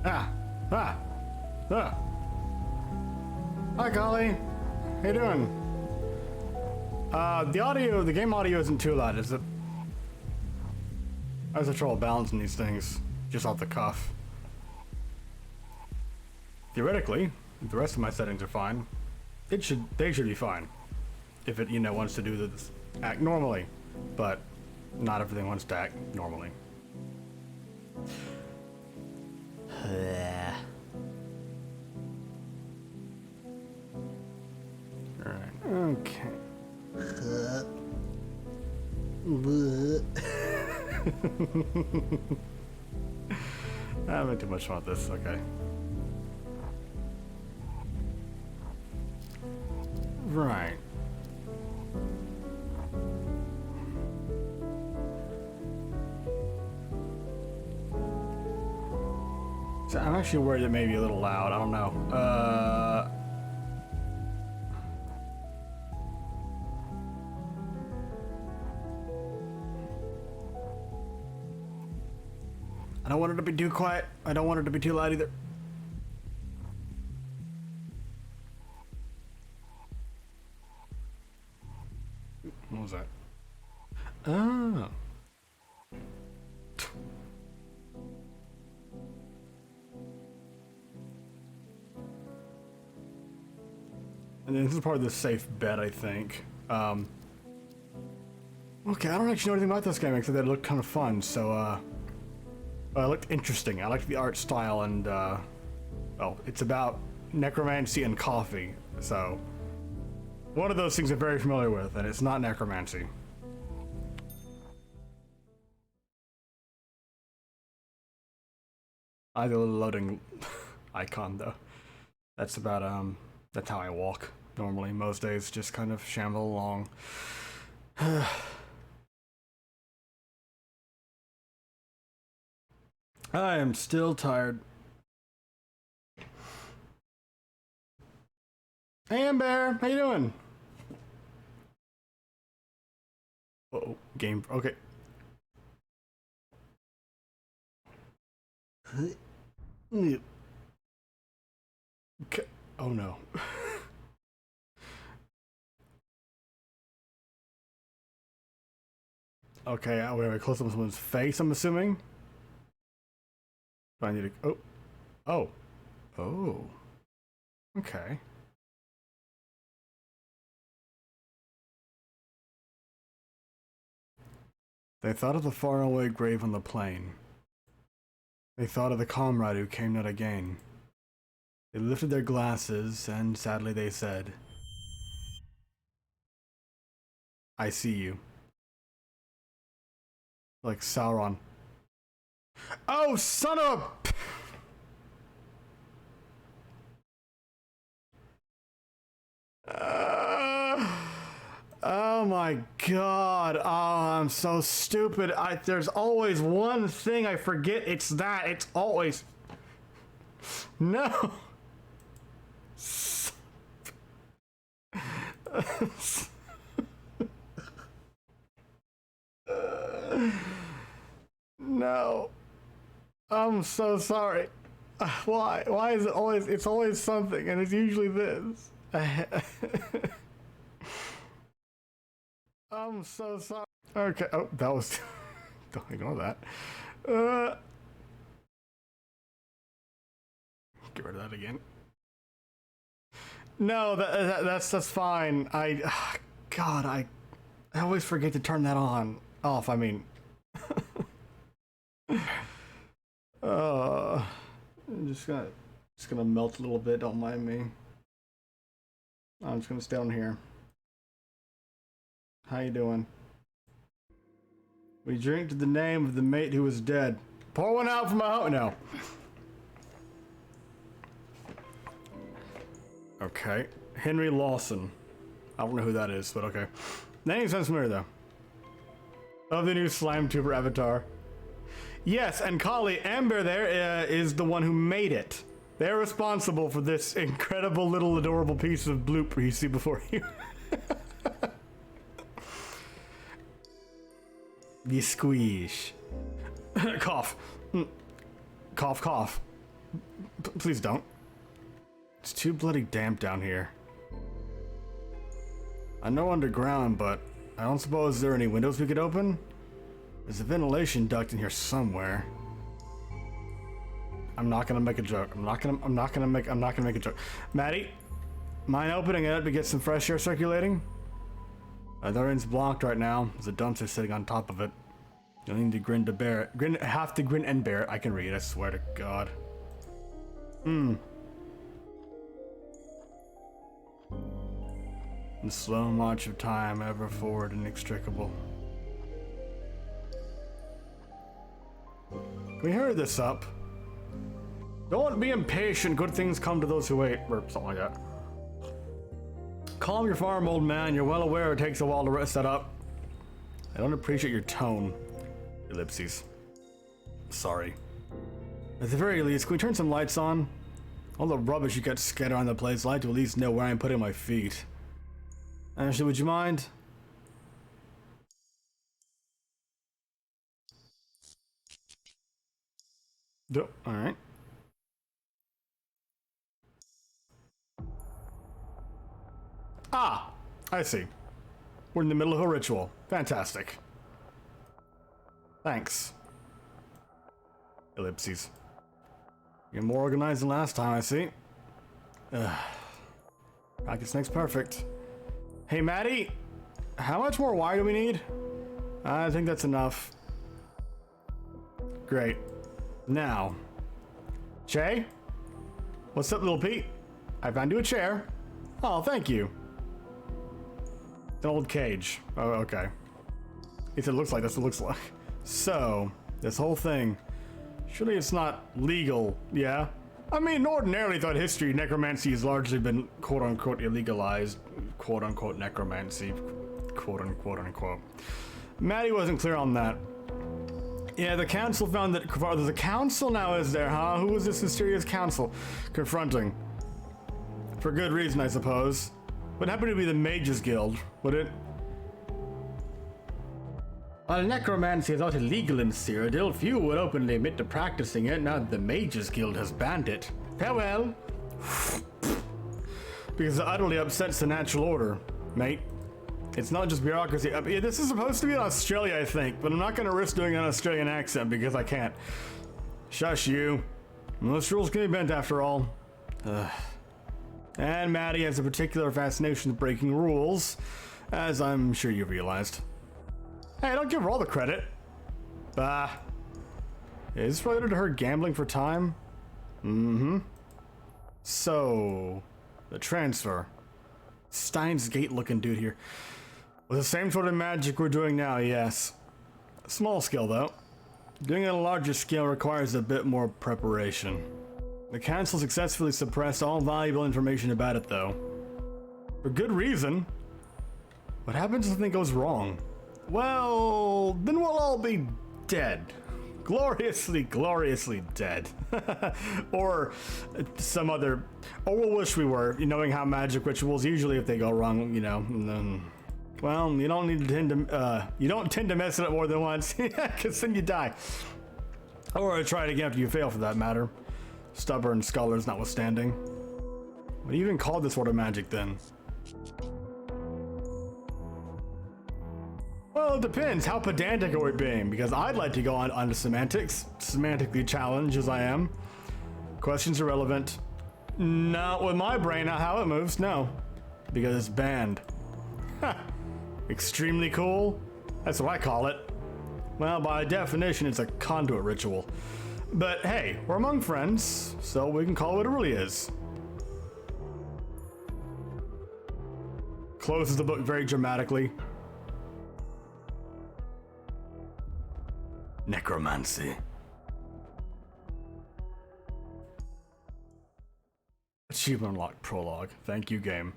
Ah! Ah! Ah! Hi, Golly. How you doing? The game audio isn't too loud, is it? I have trouble balancing these things just off the cuff. Theoretically, if the rest of my settings are fine, they should be fine. If it, wants to do this, act normally, but not everything wants to act normally. Alright, okay. I don't make too much fun with this, okay. Right. So I'm actually worried it may be a little loud. I don't know. I don't want it to be too quiet. I don't want it to be too loud either. What was that? Oh. And then this is part of the safe bet, I think. Okay, I don't actually know anything about this game except that it looked kind of fun, so, it looked interesting. I liked the art style and, well, it's about necromancy and coffee, so one of those things I'm very familiar with, and it's not necromancy. I like the little loading icon, though. That's about, that's how I walk normally. Most days, just kind of shamble along. I am still tired. Hey, Amber, how you doing? Uh-oh, game, okay. Okay. Oh no. Okay, we have a close up on someone's face, I'm assuming. Do I need to, oh. Okay. They thought of the faraway grave on the plain. They thought of the comrade who came not again. They lifted their glasses, and sadly they said, I see you. Like Sauron. Oh, son of a... Oh my god. Oh, I'm so stupid. There's always one thing I forget. It's that. It's always... No. No. I'm so sorry. Why? Why is it always... It's always something, and it's usually this. I'm so sorry. Okay. Oh, that was... Don't ignore that. Get rid of that again. No, that's fine. God, I always forget to turn that off. I mean, I'm just gonna melt a little bit. Don't mind me. I'm just gonna stay on here. How you doing? We drink to the name of the mate who was dead. Pour one out for my home. No. Okay. Henry Lawson. I don't know who that is, but okay. Name sounds familiar, though. Of the new slime tuber avatar. Yes, and Kali, Amber there is the one who made it. They're responsible for this incredible little adorable piece of blooper you see before you. The squeeze. Cough. Cough, cough. Please don't. It's too bloody damp down here. I know underground, but I don't suppose there are any windows we could open? There's a ventilation duct in here somewhere. I'm not gonna make a joke. I'm not gonna make a joke. Maddie, mind opening it up to get some fresh air circulating? The end's blocked right now. There's a dumpster sitting on top of it. You'll need to grin to bear it. Have to grin and bear it. I can read, I swear to God. The slow march of time, ever forward and inextricable. Can we hurry this up? Don't be impatient, good things come to those who wait, or something like that. Calm your farm, old man. You're well aware it takes a while to set up. I don't appreciate your tone. Ellipses. Sorry. At the very least, can we turn some lights on? All the rubbish you got scattered on the place, I'd like to at least know where I'm putting my feet. Ashley, would you mind? Alright. Ah! I see. We're in the middle of a ritual. Fantastic. Thanks. Ellipses. You're more organized than last time, I see. Practice makes perfect. Hey, Maddie! How much more wire do we need? I think that's enough. Great. Now. Che? What's up, little Pete? I found you a chair. Oh, thank you. It's an old cage. Oh, okay. It looks like that's what it looks like. So, this whole thing, surely it's not legal, yeah? I mean, ordinarily throughout history, necromancy has largely been quote-unquote illegalized, quote-unquote necromancy, quote-unquote. Maddie wasn't clear on that. Yeah, the council found that there's a council now, is there, huh? Who is this mysterious council confronting? For good reason, I suppose. Would happen to be the Mages Guild, would it? While necromancy is not illegal in Cyrodiil, few would openly admit to practicing it now that the Mages Guild has banned it. Farewell! Because it utterly upsets the natural order, mate. It's not just bureaucracy. Yeah, this is supposed to be in Australia, I think, but I'm not going to risk doing an Australian accent because I can't. Shush you. Most rules can be bent after all. And Maddie has a particular fascination with breaking rules, as I'm sure you realized. Hey, don't give her all the credit. Is this related to her gambling for time? Mm-hmm. So, the transfer. Steins Gate looking dude here. With the same sort of magic we're doing now, yes. Small scale though. Doing it on a larger scale requires a bit more preparation. The council successfully suppressed all valuable information about it though. For good reason. What happens if something goes wrong? Well, then we'll all be dead. Gloriously, gloriously dead. Or some other, or we'll wish we were, knowing how magic rituals usually, if they go wrong, well, you don't tend to mess it up more than once, because then you die. Or try it again after you fail, for that matter. Stubborn scholars notwithstanding. What do you even call this sort of magic then? Well, it depends. How pedantic are we being? Because I'd like to go on to semantics, semantically challenged as I am. Questions are relevant. Not with my brain, not how it moves, no. Because it's banned. Ha! Extremely cool? That's what I call it. Well, by definition, it's a conduit ritual. But hey, we're among friends, so we can call it what it really is. Closes the book very dramatically. Necromancy. Achievement unlocked prologue. Thank you, game.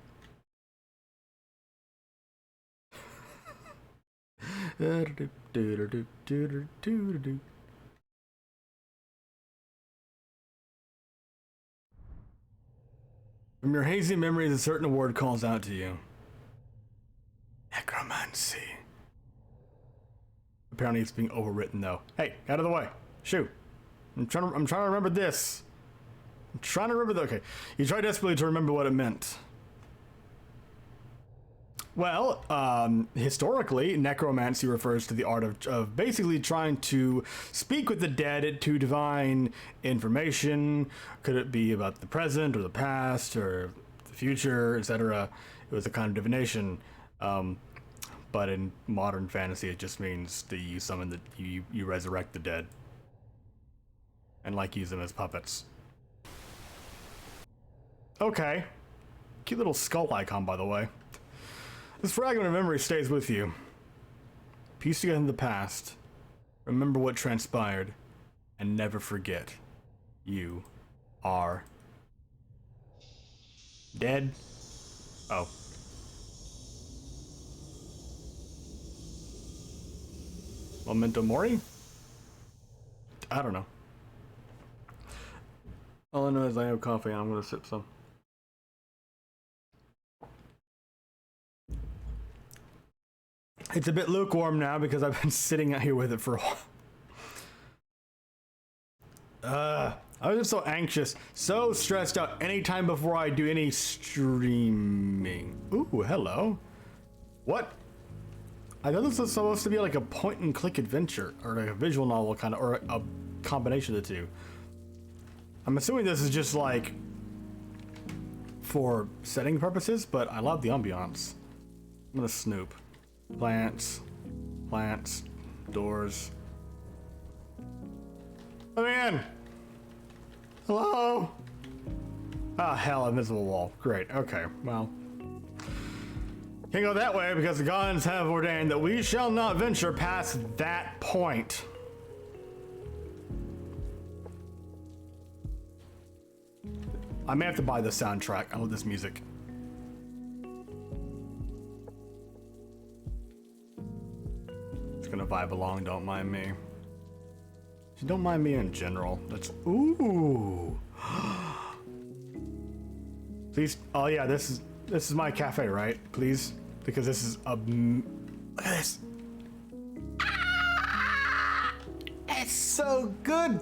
From your hazy memories, a certain word calls out to you. Necromancy. Apparently it's being overwritten though. Hey, out of the way. Shoo. I'm trying to remember this. I'm trying to remember okay. You try desperately to remember what it meant. Well, historically, necromancy refers to the art of basically trying to speak with the dead to divine information. Could it be about the present or the past or the future, etc.? It was a kind of divination. But in modern fantasy, it just means that you summon you resurrect the dead. And like use them as puppets. Okay. Cute little skull icon, by the way. This fragment of memory stays with you. Piece together in the past. Remember what transpired. And never forget. You are dead. Oh. Memento Mori? I don't know. All I know is I have coffee and I'm gonna sip some. It's a bit lukewarm now because I've been sitting out here with it for a while. I was just so anxious, so stressed out anytime before I do any streaming. Ooh, hello. What? I thought this was supposed to be like a point and click adventure or like a visual novel kind of, or a combination of the two. I'm assuming this is just like for setting purposes, but I love the ambiance. I'm gonna snoop. Plants, doors. Come in. Hello. Ah, hell, invisible wall. Great. Okay. Well, can't go that way because the gods have ordained that we shall not venture past that point. I may have to buy the soundtrack. I love this music. Just gonna vibe along, don't mind me. Don't mind me in general. That's ooh. Please. Oh yeah, this is my cafe, right? Please, because this is a. Look at this. It's so good.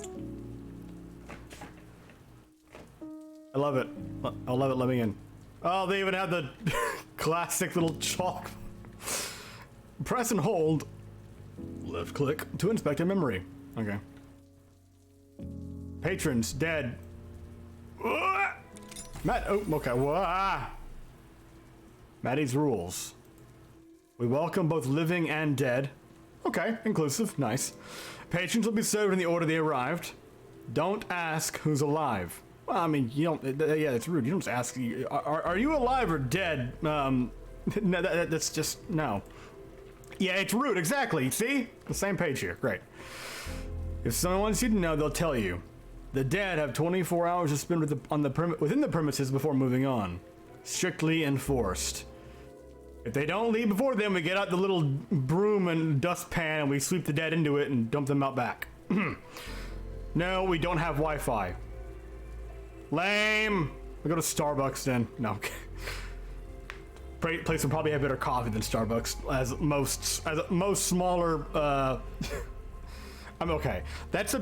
I love it. I love it. Let me in. Oh, they even have the classic little chalk. Press and hold. Left click to inspect a memory. Okay. Patrons dead. Matt. Oh, okay. Maddie's rules. We welcome both living and dead. Okay, inclusive. Nice. Patrons will be served in the order they arrived. Don't ask who's alive. Well, I mean, you don't. Yeah, it's rude. You don't just ask. Are you alive or dead? No, that's just no. Yeah, it's rude. Exactly. See, the same page here. Great. If someone wants you to know, they'll tell you. The dead have 24 hours to spend within the premises before moving on. Strictly enforced. If they don't leave before then, we get out the little broom and dustpan and we sweep the dead into it and dump them out back. No, we don't have Wi-Fi. Lame. We go to Starbucks then. No. Place will probably have better coffee than Starbucks, as most smaller. I'm okay. That is a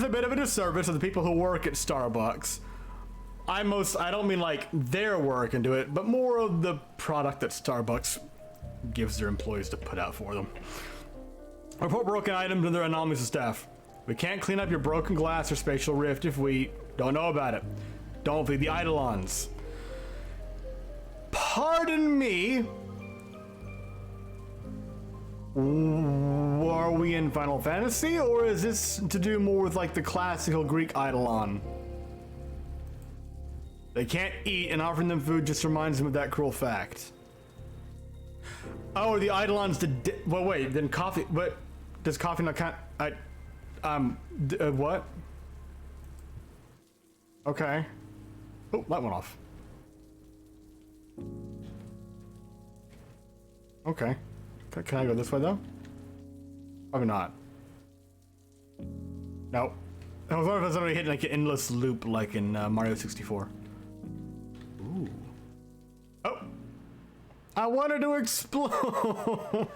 bit of a disservice to the people who work at Starbucks. I don't mean like their work into it, but more of the product that Starbucks gives their employees to put out for them. Report broken items to their anonymous staff. We can't clean up your broken glass or spatial rift if we don't know about it. Don't feed the eidolons. Pardon me. Are we in Final Fantasy, or is this to do more with like the classical Greek eidolon? They can't eat, and offering them food just reminds them of that cruel fact. Oh, the eidolons did. Well, wait. Then coffee. But does coffee not count? What? Okay. Oh, that went off. Okay. Can I go this way though? Probably not. Nope. I was wondering if I was already hitting like an endless loop like in Mario 64. Ooh. Oh! I wanted to explore!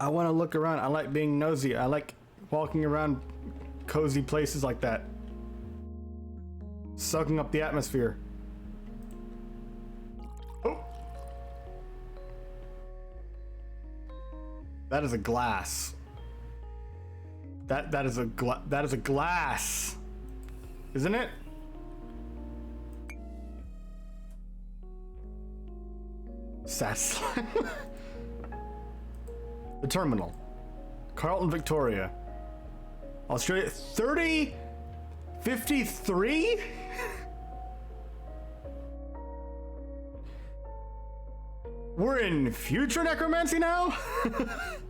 I want to look around. I like being nosy. I like walking around cozy places like that. Soaking up the atmosphere. Oh. That is a glass. That is a glass. Isn't it? Sad slime. The terminal. Carlton, Victoria. Australia. 3053? We're in future necromancy now?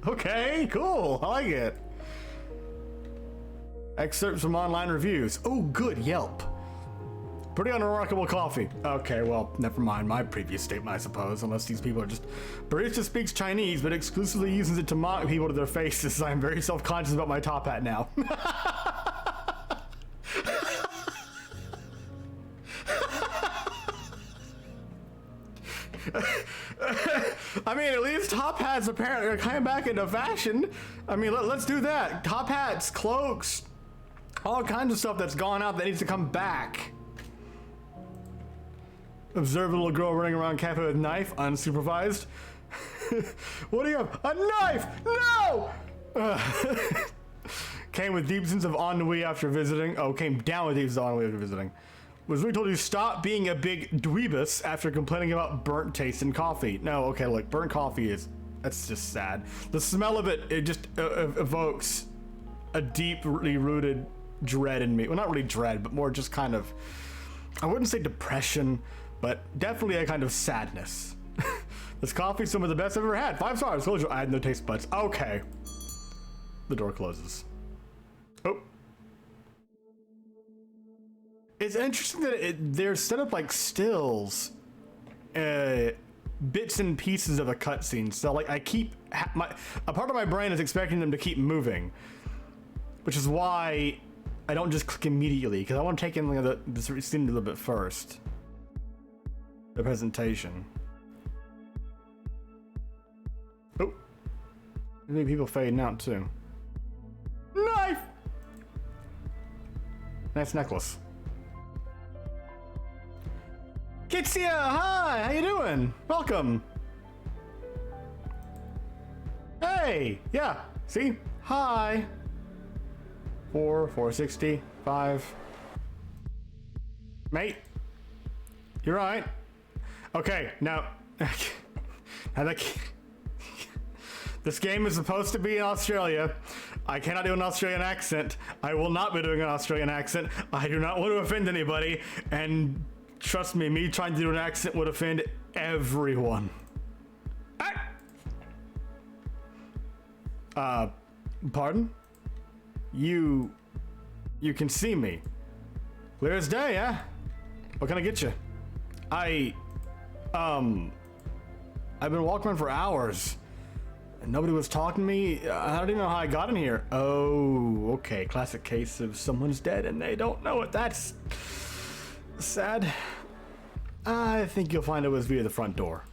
Okay, cool. I like it. Excerpts from online reviews. Oh, good. Yelp. Pretty unremarkable coffee. Okay, well, never mind my previous statement, I suppose, unless these people are just... Barista speaks Chinese, but exclusively uses it to mock people to their faces. I am very self-conscious about my top hat now. I mean, at least top hats apparently are coming back into fashion. I mean, let's do that. Top hats, cloaks, all kinds of stuff that's gone out that needs to come back. Observe a little girl running around cafe with a knife, unsupervised. What do you have? A knife! No! Came with deep sense of ennui after visiting. Oh, came down with deep sense of ennui after visiting. Was really told you stop being a big dweebus after complaining about burnt taste in coffee. No, okay, look, burnt coffee is, that's just sad. The smell of it just evokes a deeply rooted dread in me. Well, not really dread, but more just kind of, I wouldn't say depression, but definitely a kind of sadness. This coffee's some of the best I've ever had. 5 stars. Told you I had no taste buds. Okay. The door closes. Oh. It's interesting that they're set up like stills, bits and pieces of a cutscene. So like I keep a part of my brain is expecting them to keep moving, which is why I don't just click immediately, because I want to take in the scene a little bit first. The presentation. Oh, maybe people fading out too. Knife. Nice necklace. Kitsia, hi, how you doing? Welcome. Hey, yeah, see? Hi. 460, 5. Mate, you're right. Okay, now, this game is supposed to be in Australia. I cannot do an Australian accent. I will not be doing an Australian accent. I do not want to offend anybody, and trust me, me trying to do an accent would offend everyone. Pardon? You can see me. Clear as day, yeah? What can I get you? I've been walking around for hours, and nobody was talking to me. I don't even know how I got in here. Oh, okay. Classic case of someone's dead and they don't know it. That's sad. I think you'll find it was via the front door.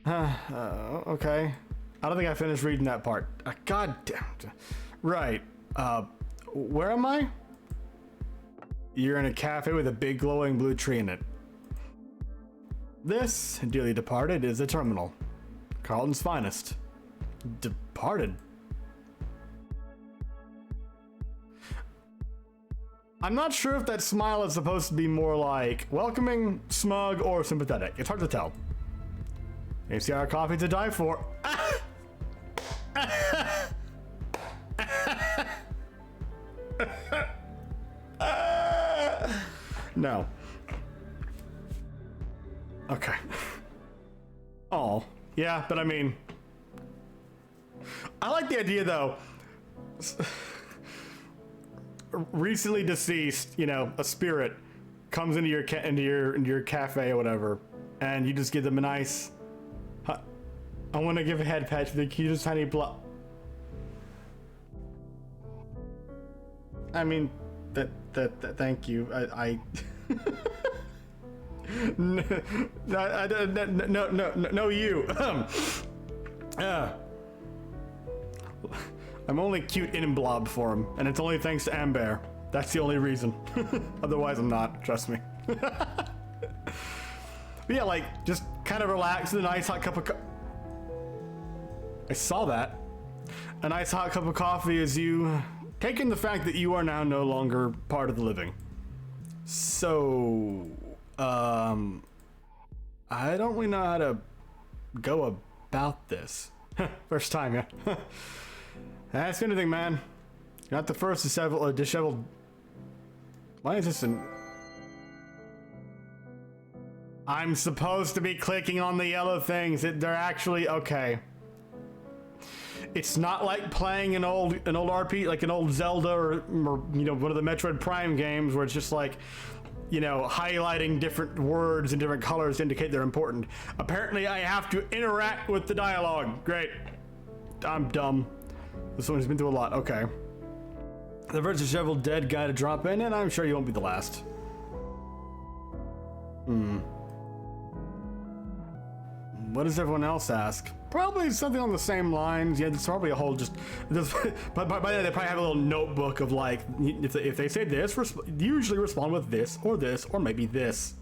Okay. I don't think I finished reading that part. God damn it. Right. Where am I? You're in a cafe with a big glowing blue tree in it. This, dearly departed, is the terminal. Carlton's finest. Departed? I'm not sure if that smile is supposed to be more like welcoming, smug, or sympathetic. It's hard to tell. ACR coffee to die for. No. Okay. Oh, yeah, but I mean, I like the idea though. Recently deceased, you know, a spirit comes into your cafe or whatever, and you just give them a nice. I want to give a head pat to the cutest tiny block. I mean, thank you. No, you. I'm only cute in blob form, and it's only thanks to Amber. That's the only reason. Otherwise, I'm not. Trust me. But yeah, like, just kind of relax with a nice hot cup of I saw that. A nice hot cup of coffee as you take in the fact that you are now no longer part of the living. So, I don't really know how to go about this. First time, yeah. Ask anything, man. You're not the first disheveled. Why is this an... I'm supposed to be clicking on the yellow things. They're actually okay. It's not like playing an old RP, like an old Zelda or you know, one of the Metroid Prime games where it's just like, you know, highlighting different words in different colors to indicate they're important. Apparently I have to interact with the dialogue. Great. I'm dumb. This one has been through a lot. Okay. The first disheveled dead guy to drop in, and I'm sure you won't be the last. What does everyone else ask? Probably something on the same lines. Yeah, it's probably a whole just. But by then they probably have a little notebook of like, if they say this, usually respond with this, or maybe this.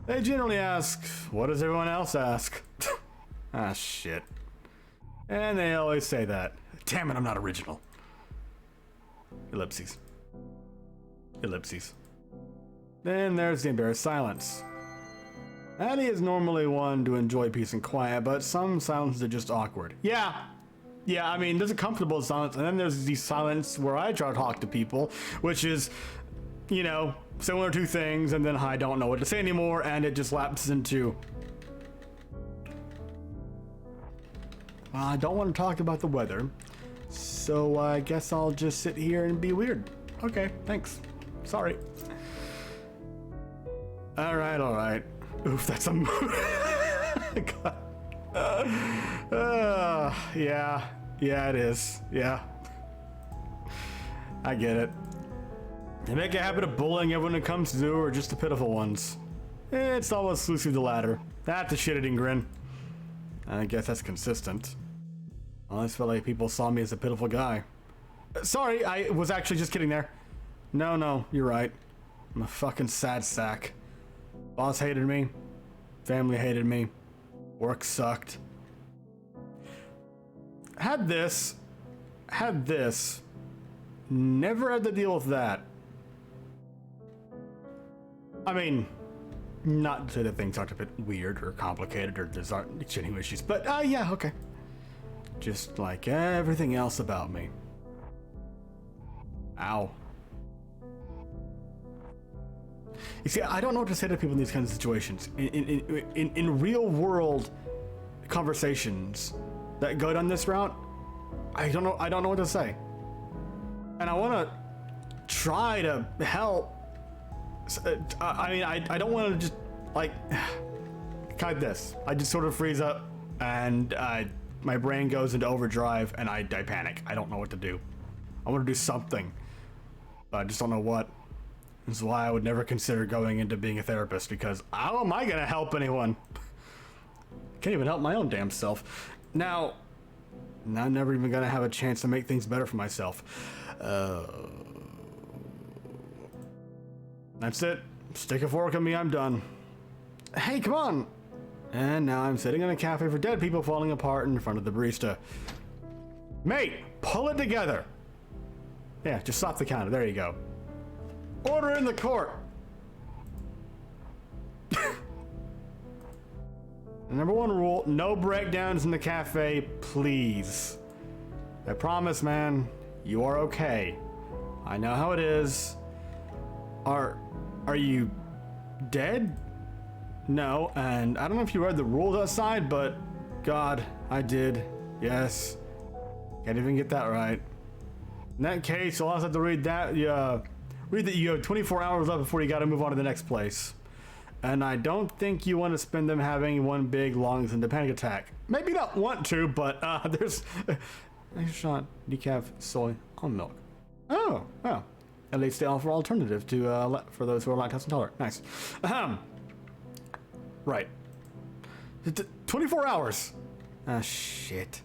They generally ask, what does everyone else ask? Ah, shit. And they always say that. Damn it, I'm not original. Ellipses. Ellipses. Then there's the embarrassed silence. Addie is normally one to enjoy peace and quiet, but some silences are just awkward. Yeah, I mean, there's a comfortable silence, and then there's the silence where I try to talk to people, which is, you know, similar to things, and then I don't know what to say anymore, and it just lapses into... Well, I don't want to talk about the weather, so I guess I'll just sit here and be weird. Okay, thanks. Sorry. Alright. Oof, that's a yeah, it is. Yeah. I get it. They make a habit of bullying everyone who comes to, or just the pitiful ones. It's almost exclusively the latter. That's a shit-eating grin. I guess that's consistent. I always felt like people saw me as a pitiful guy. Sorry, I was actually just kidding there. No, you're right. I'm a fucking sad sack. Boss hated me. Family hated me. Work sucked. Had this. Never had to deal with that. I mean, not to say that things aren't a bit weird or complicated or there's aren't genuine issues, but yeah, okay. Just like everything else about me. Ow. You see, I don't know what to say to people in these kinds of situations. In real world conversations that go down this route, I don't know what to say. And I want to try to help. I mean, I don't want to just like kind of this. I just sort of freeze up and my brain goes into overdrive and I panic. I don't know what to do. I want to do something, but I just don't know what. This is why I would never consider going into being a therapist, because how am I gonna help anyone? Can't even help my own damn self. Now I'm never even gonna have a chance to make things better for myself. That's it. Stick a fork in me, I'm done. Hey, come on. And now I'm sitting in a cafe for dead people falling apart in front of the barista. Mate, pull it together. Yeah, just stop the counter. There you go. Order in the court. Number one rule, no breakdowns in the cafe, please. I promise, man, you are okay. I know how it is. Are you dead? No, and I don't know if you read the rules outside, but God, I did. Yes. Can't even get that right. In that case, you'll also have to read that. Read that you have 24 hours left before you got to move on to the next place. And I don't think you want to spend them having one big long-extended panic attack. Maybe not want to, but there's nice shot decaf soy almond milk. Oh. At least they offer alternative to for those who are lactose intolerant. Nice. Right. 24 hours. Ah, shit.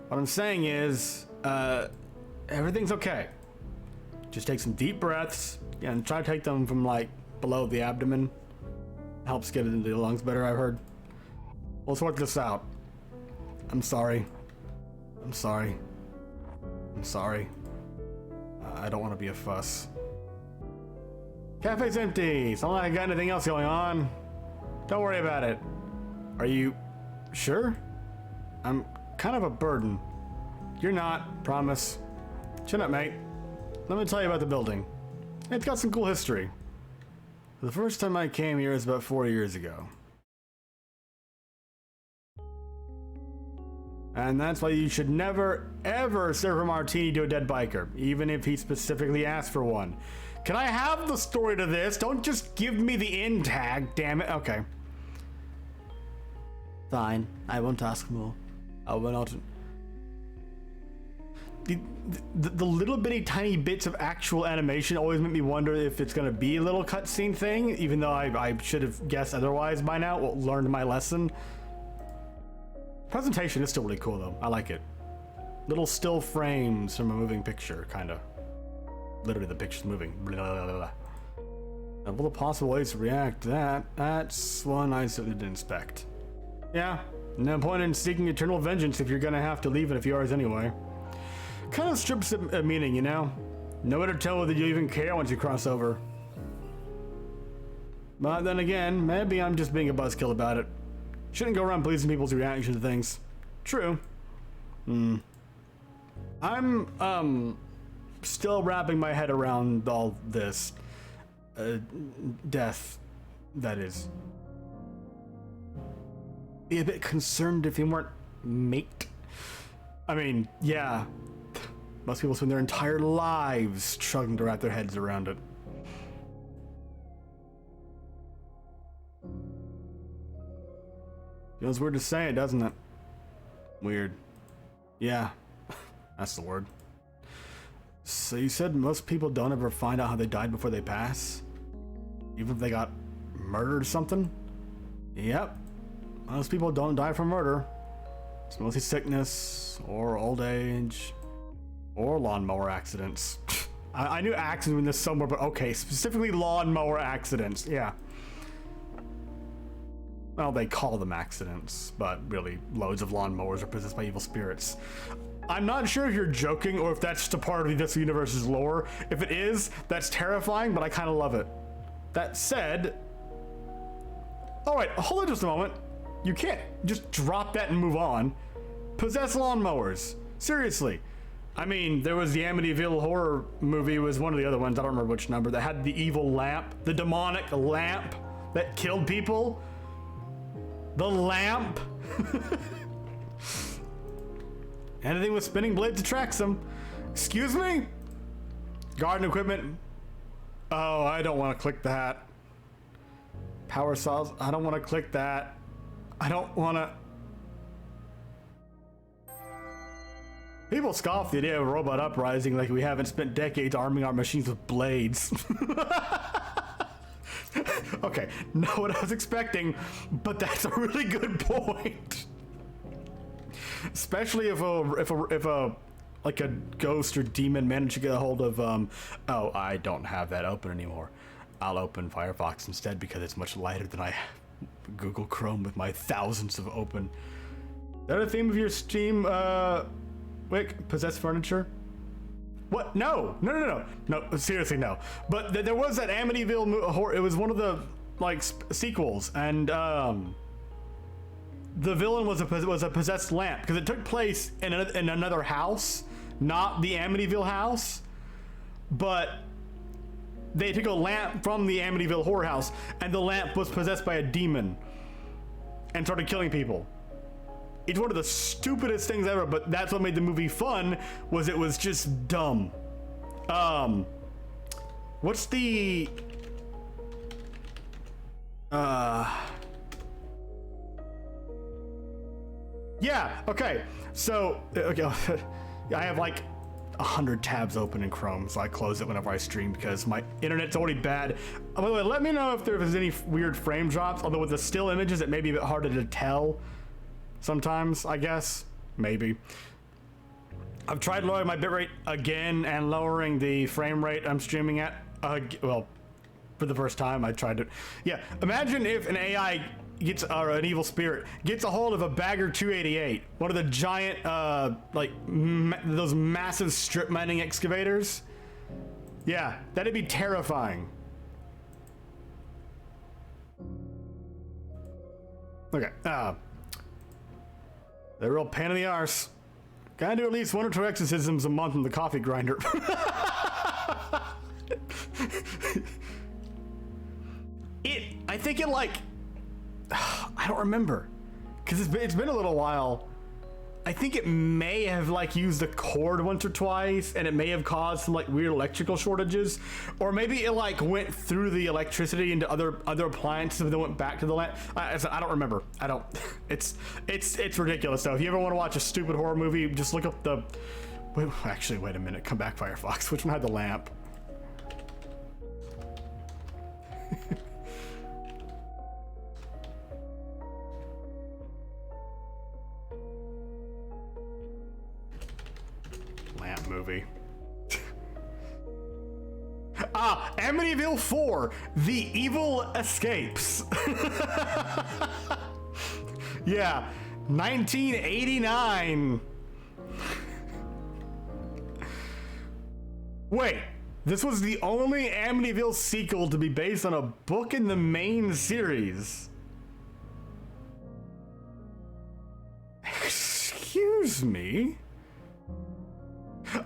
What I'm saying is, everything's okay. Just take some deep breaths and try to take them from like below the abdomen. Helps get it into the lungs better, I've heard. Let's work this out. I'm sorry. I'm sorry. I'm sorry. I don't want to be a fuss. Cafe's empty. It's not like I got anything else going on. Don't worry about it. Are you sure? I'm kind of a burden. You're not, promise. Chin up, mate. Let me tell you about the building. It's got some cool history. The first time I came here was about 4 years ago. And that's why you should never, ever serve a martini to a dead biker, even if he specifically asked for one. Can I have the story to this? Don't just give me the end tag, damn it. Okay. Fine, I won't ask more. I will not. The little bitty tiny bits of actual animation always make me wonder if it's gonna be a little cutscene thing, even though I should have guessed otherwise by now, or learned my lesson. Presentation is still really cool though. I like it. Little still frames from a moving picture, kinda. Literally the picture's moving. Blah, blah, blah, blah. All the possible ways to react to that. That's one I certainly didn't expect. Yeah, no point in seeking eternal vengeance if you're gonna have to leave in a few hours anyway. Kind of strips of meaning, you know? No way to tell whether you even care once you cross over. But then again, maybe I'm just being a buzzkill about it. Shouldn't go around pleasing people's reaction to things. True. I'm, still wrapping my head around all this. Death, that is. Be a bit concerned if you weren't mate. I mean, yeah. Most people spend their entire lives struggling to wrap their heads around it. Feels weird to say it, doesn't it? Weird. Yeah, that's the word. So you said most people don't ever find out how they died before they pass? Even if they got murdered or something? Yep. Most people don't die from murder. It's mostly sickness, or old age, or lawnmower accidents. I knew accidents in this somewhere, but okay, specifically lawnmower accidents, yeah. Well, they call them accidents, but really, loads of lawnmowers are possessed by evil spirits. I'm not sure if you're joking or if that's just a part of this universe's lore. If it is, that's terrifying, but I kind of love it. That said... Alright, hold on just a moment. You can't just drop that and move on. Possessed lawnmowers. Seriously. I mean, there was the Amityville horror movie, was one of the other ones, I don't remember which number, that had the evil lamp, the demonic lamp that killed people. The lamp. Anything with spinning blades attracts them. Excuse me? Garden equipment. Oh, I don't want to click that. Power saws. I don't want to click that. I don't want to. People scoff the idea of a robot uprising like we haven't spent decades arming our machines with blades. Okay, not what I was expecting, but that's a really good point. Especially if a like a ghost or demon managed to get a hold of oh, I don't have that open anymore. I'll open Firefox instead because it's much lighter than I Google Chrome with my thousands of open. Is that a theme of your Steam Wick? Possessed furniture? What? No, seriously, no. But there was that Amityville horror. It was one of the like sequels, and the villain was a possessed lamp because it took place in another house, not the Amityville house, but they took a lamp from the Amityville horror house, and the lamp was possessed by a demon and started killing people. It's one of the stupidest things ever, but that's what made the movie fun, was it was just dumb. What's the... Yeah, okay. So, okay, I have like 100 tabs open in Chrome, so I close it whenever I stream because my internet's already bad. By the way, let me know if there's any weird frame drops, although with the still images, it may be a bit harder to tell sometimes, I guess. Maybe. I've tried lowering my bitrate again and lowering the frame rate I'm streaming at. Well, for the first time, I tried it. Yeah, imagine if an AI gets, or an evil spirit gets a hold of a Bagger 288, one of the giant, like, those massive strip mining excavators. Yeah, that'd be terrifying. Okay, the real pain in the arse. Gotta do at least 1 or 2 exorcisms a month in the coffee grinder. I think it like, I don't remember, because it's been a little while. I think it may have like used a cord once or twice, and it may have caused some like weird electrical shortages, or maybe it like went through the electricity into other appliances and then went back to the lamp. I don't remember. I don't. It's ridiculous. So if you ever want to watch a stupid horror movie, just look up the. Actually, wait a minute. Come back, Firefox. Which one had the lamp? Lamp movie. Amityville 4, The Evil Escapes. Yeah, 1989. Wait, this was the only Amityville sequel to be based on a book in the main series. Excuse me?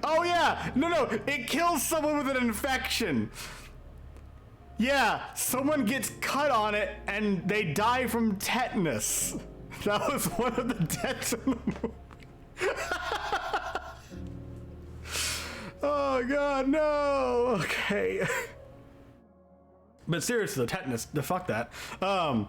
Oh yeah, no, it kills someone with an infection. Yeah, someone gets cut on it and they die from tetanus. That was one of the deaths in the movie. Oh god, no. Okay. But seriously, the tetanus, fuck that. I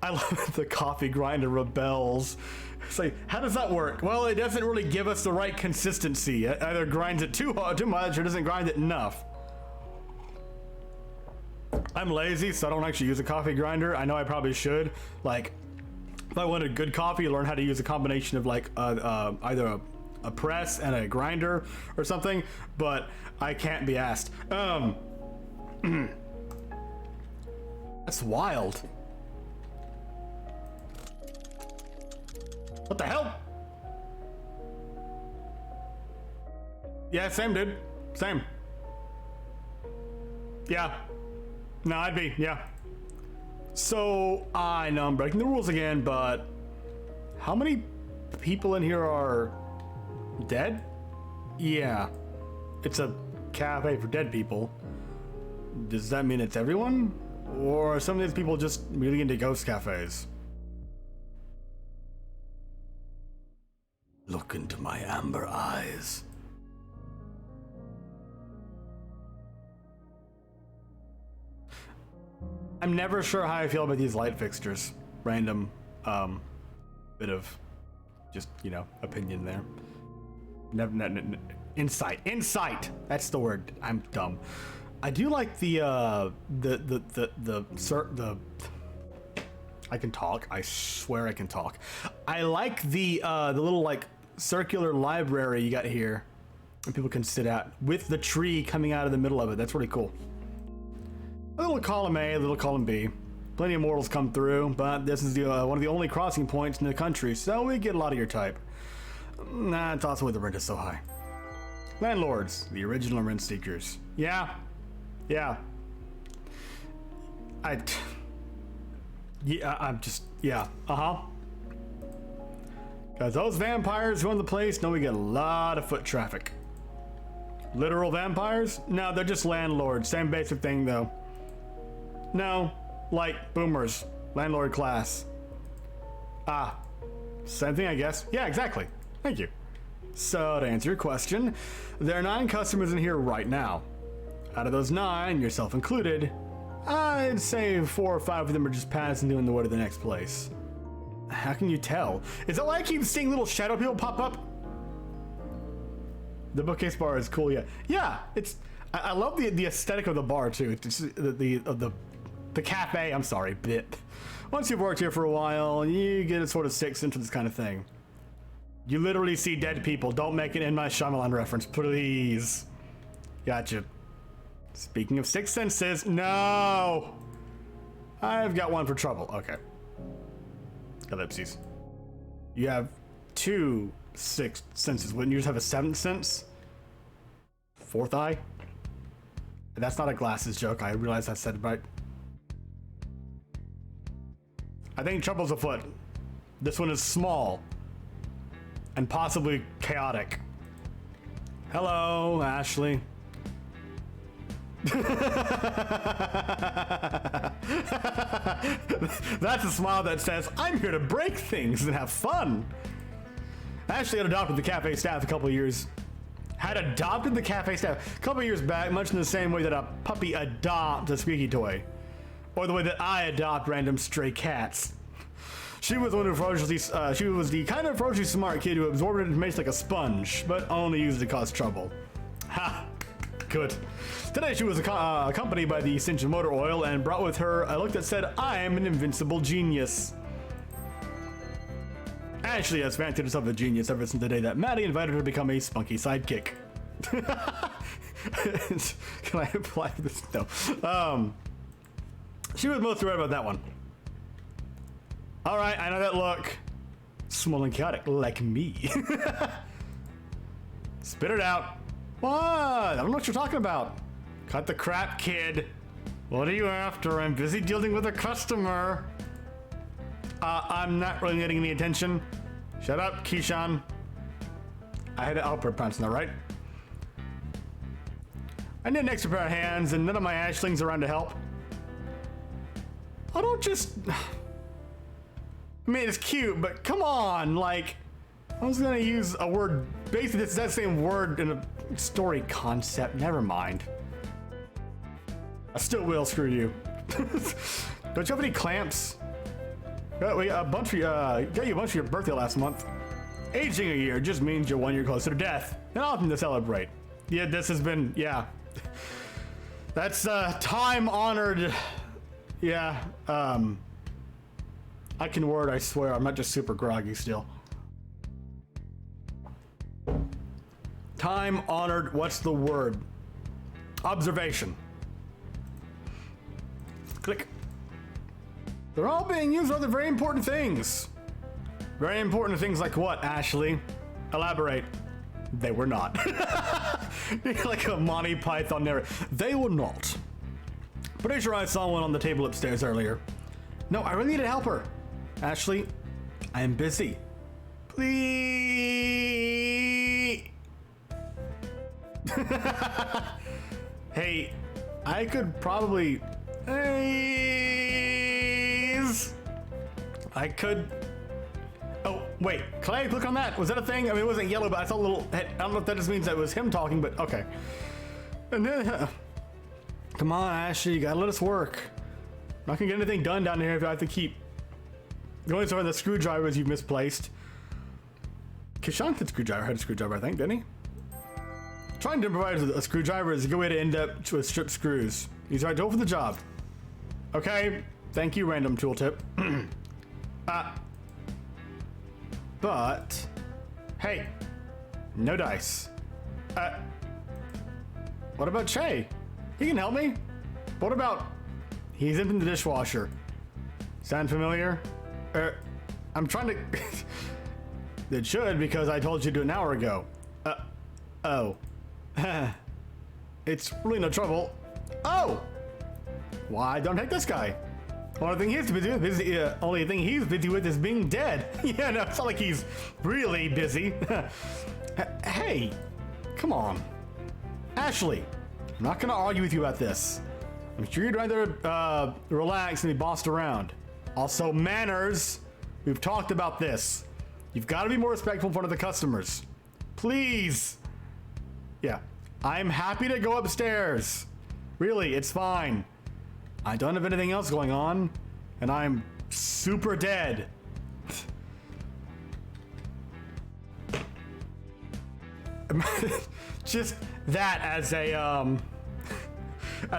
love the coffee grinder rebels. It's like, how does that work? Well, it doesn't really give us the right consistency. It either grinds it too much or doesn't grind it enough. I'm lazy, so I don't actually use a coffee grinder. I know I probably should. Like, if I wanted good coffee, learn how to use a combination of like either a press and a grinder or something, but I can't be asked. That's wild. What the hell? Yeah, same, dude. Same. Yeah. No, I'd be, yeah. So, I know I'm breaking the rules again, but how many people in here are dead? Yeah. It's a cafe for dead people. Does that mean it's everyone? Or are some of these people just really into ghost cafes? Look into my amber eyes. I'm never sure how I feel about these light fixtures. Random, bit of just, you know, opinion there. Insight. That's the word. I'm dumb. I do like the I can talk. I swear I can talk. I like the little like circular library you got here that people can sit at with the tree coming out of the middle of it. That's really cool. A little column A, a little column B. Plenty of mortals come through, but this is the one of the only crossing points in the country, so we get a lot of your type. Nah, it's also why the rent is so high. Landlords, the original rent seekers. Yeah. Because those vampires who own the place know we get a lot of foot traffic. Literal vampires? No, they're just landlords. Same basic thing, though. No, like boomers. Landlord class. Same thing, I guess. Yeah, exactly. Thank you. So, to answer your question, there are 9 customers in here right now. Out of those 9, yourself included, I'd say 4 or 5 of them are just passing doing the way to the next place. How can you tell? Is it like I keep seeing little shadow people pop up? The bookcase bar is cool, yeah. Yeah, it's. I love the aesthetic of the bar too. It's the cafe. I'm sorry, bit. Once you've worked here for a while, you get a sort of 6th into this kind of thing. You literally see dead people. Don't make an M. Night Shyamalan reference, please. Gotcha. Speaking of sixth senses, no! I've got one for trouble. Okay. Ellipses. You have 2 sixth senses. Wouldn't you just have a seventh sense? Fourth eye? That's not a glasses joke. I realize I said it right. I think trouble's afoot. This one is small. And possibly chaotic. Hello, Ashley. That's a smile that says, I'm here to break things and have fun. Ashley had adopted the cafe staff a couple years. Had adopted the cafe staff a couple years back, much in the same way that a puppy adopts a squeaky toy. Or the way that I adopt random stray cats. She was one who she was the kind of ferociously smart kid who absorbed information like a sponge, but only used it to cause trouble. Ha! Good. Today she was accompanied by the Ascension motor oil and brought with her a look that said, I am an invincible genius. Ashley has fancied herself a genius ever since the day that Maddie invited her to become a spunky sidekick. Can I apply for this? No. She was mostly right about that one. Alright, I know that look. Small and chaotic, like me. Spit it out. What? I don't know what you're talking about. Cut the crap, kid. What are you after? I'm busy dealing with a customer. I'm not really getting any attention. Shut up, Keyshawn. I had to help her pronouncing that right. I need an extra pair of hands, and none of my Ashlings around to help. I don't just... I mean, it's cute, but come on, like... I was gonna use a word... Basically, it's that same word in a story concept. Never mind. I still will, screw you. Don't you have any clamps? We got a bunch for got you a bunch for your birthday last month. Aging a year just means you're 1 year closer to death. And often to celebrate. Yeah, this has been, yeah. That's time-honored. Yeah, I can word, I swear. I'm not just super groggy still. Time-honored, what's the word? Observation. Click. They're all being used for other very important things. Very important things like what, Ashley? Elaborate. They were not. Like a Monty Python narrative. They were not. Pretty sure I saw one on the table upstairs earlier. No, I really need to help her. Ashley, I am busy. Please. Hey, I could probably... I could... Oh, wait. Can I click on that? Was that a thing? I mean, it wasn't yellow, but I saw a little... I don't know if that just means that was him talking, but okay. And then... Come on, Ashley. You gotta let us work. I'm not gonna get anything done down here if I have to keep going somewhere the screwdrivers you've misplaced. Kishan had a screwdriver, I think, didn't he? Trying to improvise with a screwdriver is a good way to end up with strip screws. He's right tool for the job. Okay, thank you, random tooltip. But, hey, no dice. What about Che? He can help me. What about, he's in the dishwasher. Sound familiar? I'm trying to, it should because I told you to do it an hour ago. Oh. It's really no trouble. Oh! Why don't take this guy? Only thing he's busy with is being dead. Yeah, no, it's not like he's really busy. Hey, come on. Ashley, I'm not gonna argue with you about this. I'm sure you'd rather relax and be bossed around. Also, manners. We've talked about this. You've got to be more respectful in front of the customers. Please. Yeah, I'm happy to go upstairs. Really, it's fine. I don't have anything else going on, and I'm super dead. Just that as a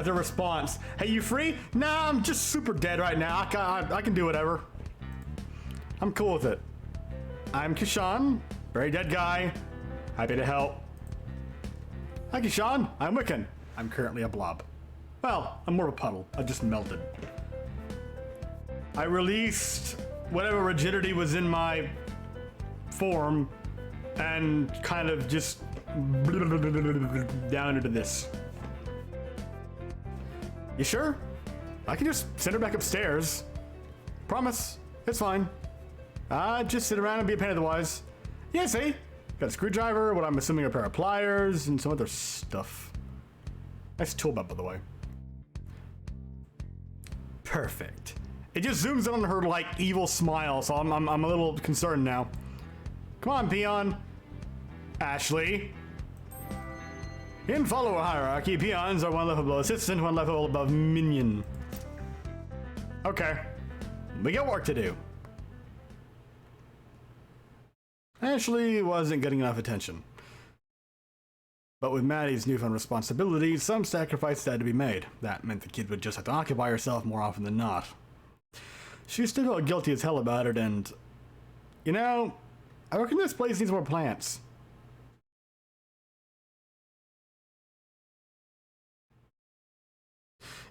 response. Hey, you free? Nah, I'm just super dead right now. I can do whatever. I'm cool with it. I'm Kishan. Very dead guy. Happy to help. Thank you, Sean. I'm Wickhin. I'm currently a blob. Well, I'm more of a puddle. I just melted. I released whatever rigidity was in my form and kind of just down into this. You sure? I can just send her back upstairs. Promise. It's fine. Just sit around and be a pain in the wise. Yeah, see? Got a screwdriver, what I'm assuming a pair of pliers, and some other stuff. Nice tool belt, by the way. Perfect. It just zooms in on her, like, evil smile, so I'm a little concerned now. Come on, peon. Ashley. In follower hierarchy, peons are one level below assistant, one level above minion. Okay. We got work to do. Ashley wasn't getting enough attention. But with Maddie's newfound responsibilities, some sacrifices had to be made. That meant the kid would just have to occupy herself more often than not. She still felt guilty as hell about it, and... You know, I reckon this place needs more plants.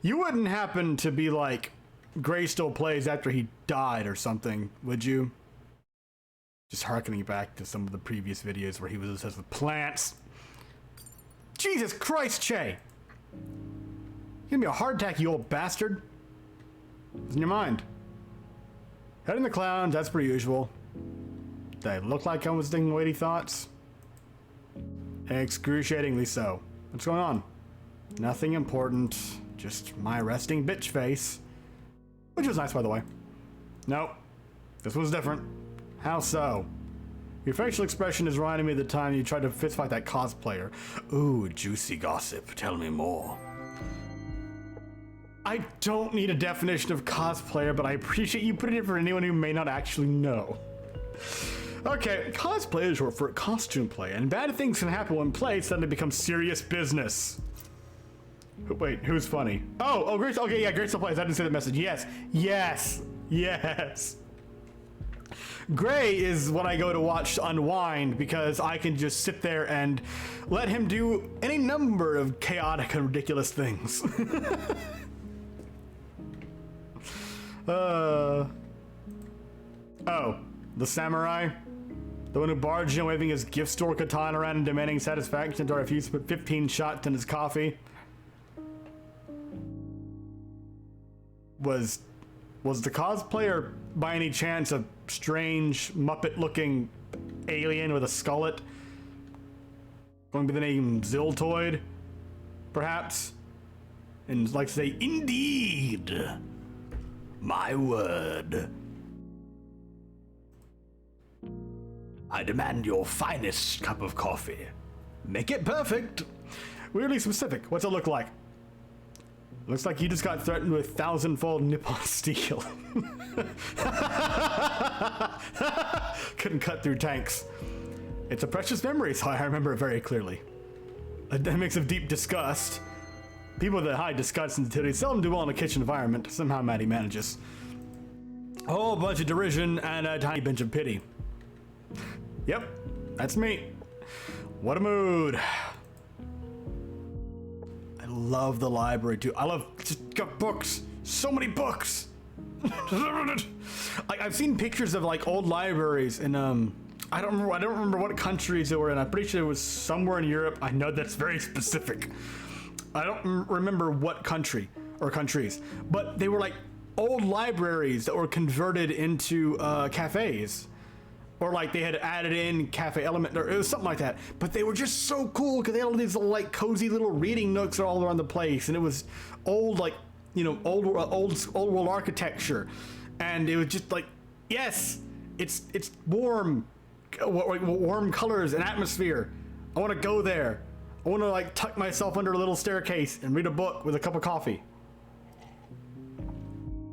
You wouldn't happen to be like, Gray still plays after he died or something, would you? Just harkening back to some of the previous videos where he was obsessed with plants. Jesus Christ, Che! Give me a heart attack, you old bastard. What's in your mind? Head in the clowns, that's pretty usual. Did I look like I was thinking weighty thoughts? Excruciatingly so. What's going on? Nothing important. Just my resting bitch face. Which was nice, by the way. Nope. This one's different. How so? Your facial expression is reminding me of the time you tried to fistfight that cosplayer. Ooh, juicy gossip. Tell me more. I don't need a definition of cosplayer, but I appreciate you putting it for anyone who may not actually know. Okay, cosplay is short for costume play, and bad things can happen when play suddenly becomes serious business. Wait, who's funny? Oh, Grace. Okay, yeah, Grace still plays. I didn't say the message. Yes. Gray is what I go to watch to unwind because I can just sit there and let him do any number of chaotic and ridiculous things. Oh, the samurai? The one who barged in waving his gift store katana around and demanding satisfaction to refuse to put 15 shots in his coffee? Was the cosplayer by any chance a strange Muppet-looking alien with a skullet? Going by the name Ziltoid, perhaps? And like to say, indeed, my word. I demand your finest cup of coffee. Make it perfect. Weirdly specific. What's it look like? Looks like you just got threatened with 1,000-fold Nippon steel. Couldn't cut through tanks. It's a precious memory, so I remember it very clearly. A mix of deep disgust. People that hide disgust and sensitivity seldom do well in a kitchen environment. Somehow Maddie manages. A whole bunch of derision and a tiny bench of pity. Yep, that's me. What a mood. I love the library too. I love just got books. So many books. I've seen pictures of like old libraries in I don't remember what countries they were in. I'm pretty sure it was somewhere in Europe. I know that's very specific. I don't remember what country or countries, but they were like old libraries that were converted into cafes. Or like they had added in cafe element, or it was something like that. But they were just so cool because they had all these little like cozy little reading nooks all around the place, and it was old, like, you know, old world architecture, and it was just like, yes, it's warm colors and atmosphere. I want to go there. I want to like tuck myself under a little staircase and read a book with a cup of coffee.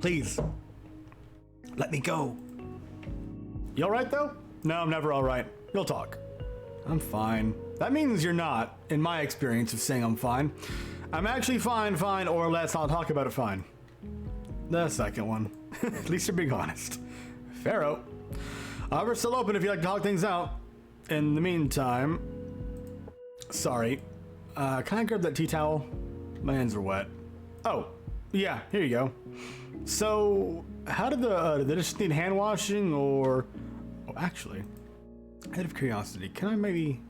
Please, let me go. You alright though? No, I'm never alright. You'll talk. I'm fine. That means you're not, in my experience of saying I'm fine. I'm actually fine, or let's not talk about it fine. The second one. At least you're being honest. Pharaoh. Offer's still open if you'd like to talk things out. in the meantime, sorry, can I grab that tea towel? My hands are wet. Oh, yeah, here you go. So, how did did they just need hand washing or, oh, actually, out of curiosity, can I maybe,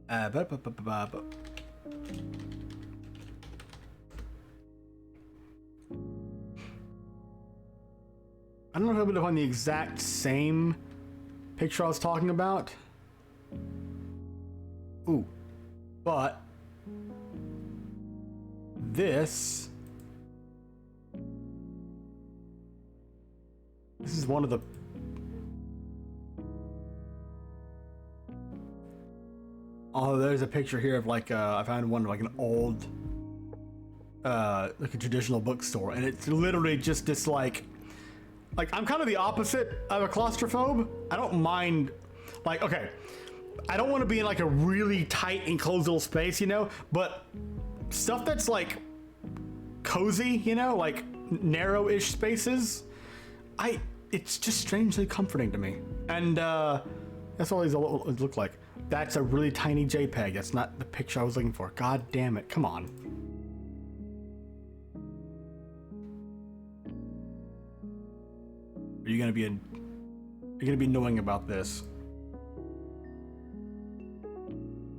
I don't know if I'll be able to find the exact same picture I was talking about. Ooh, but this is one of the there's a picture here of like I found one of like an old like a traditional bookstore, and it's literally just this like I'm kind of the opposite of a claustrophobe. I don't mind, like, okay, I don't want to be in like a really tight enclosed little space, you know, but stuff that's like cozy, you know, like narrow-ish spaces, it's just strangely comforting to me. And that's all these look like. That's a really tiny JPEG. That's not the picture I was looking for. God damn it, come on. Are you gonna be annoying about this?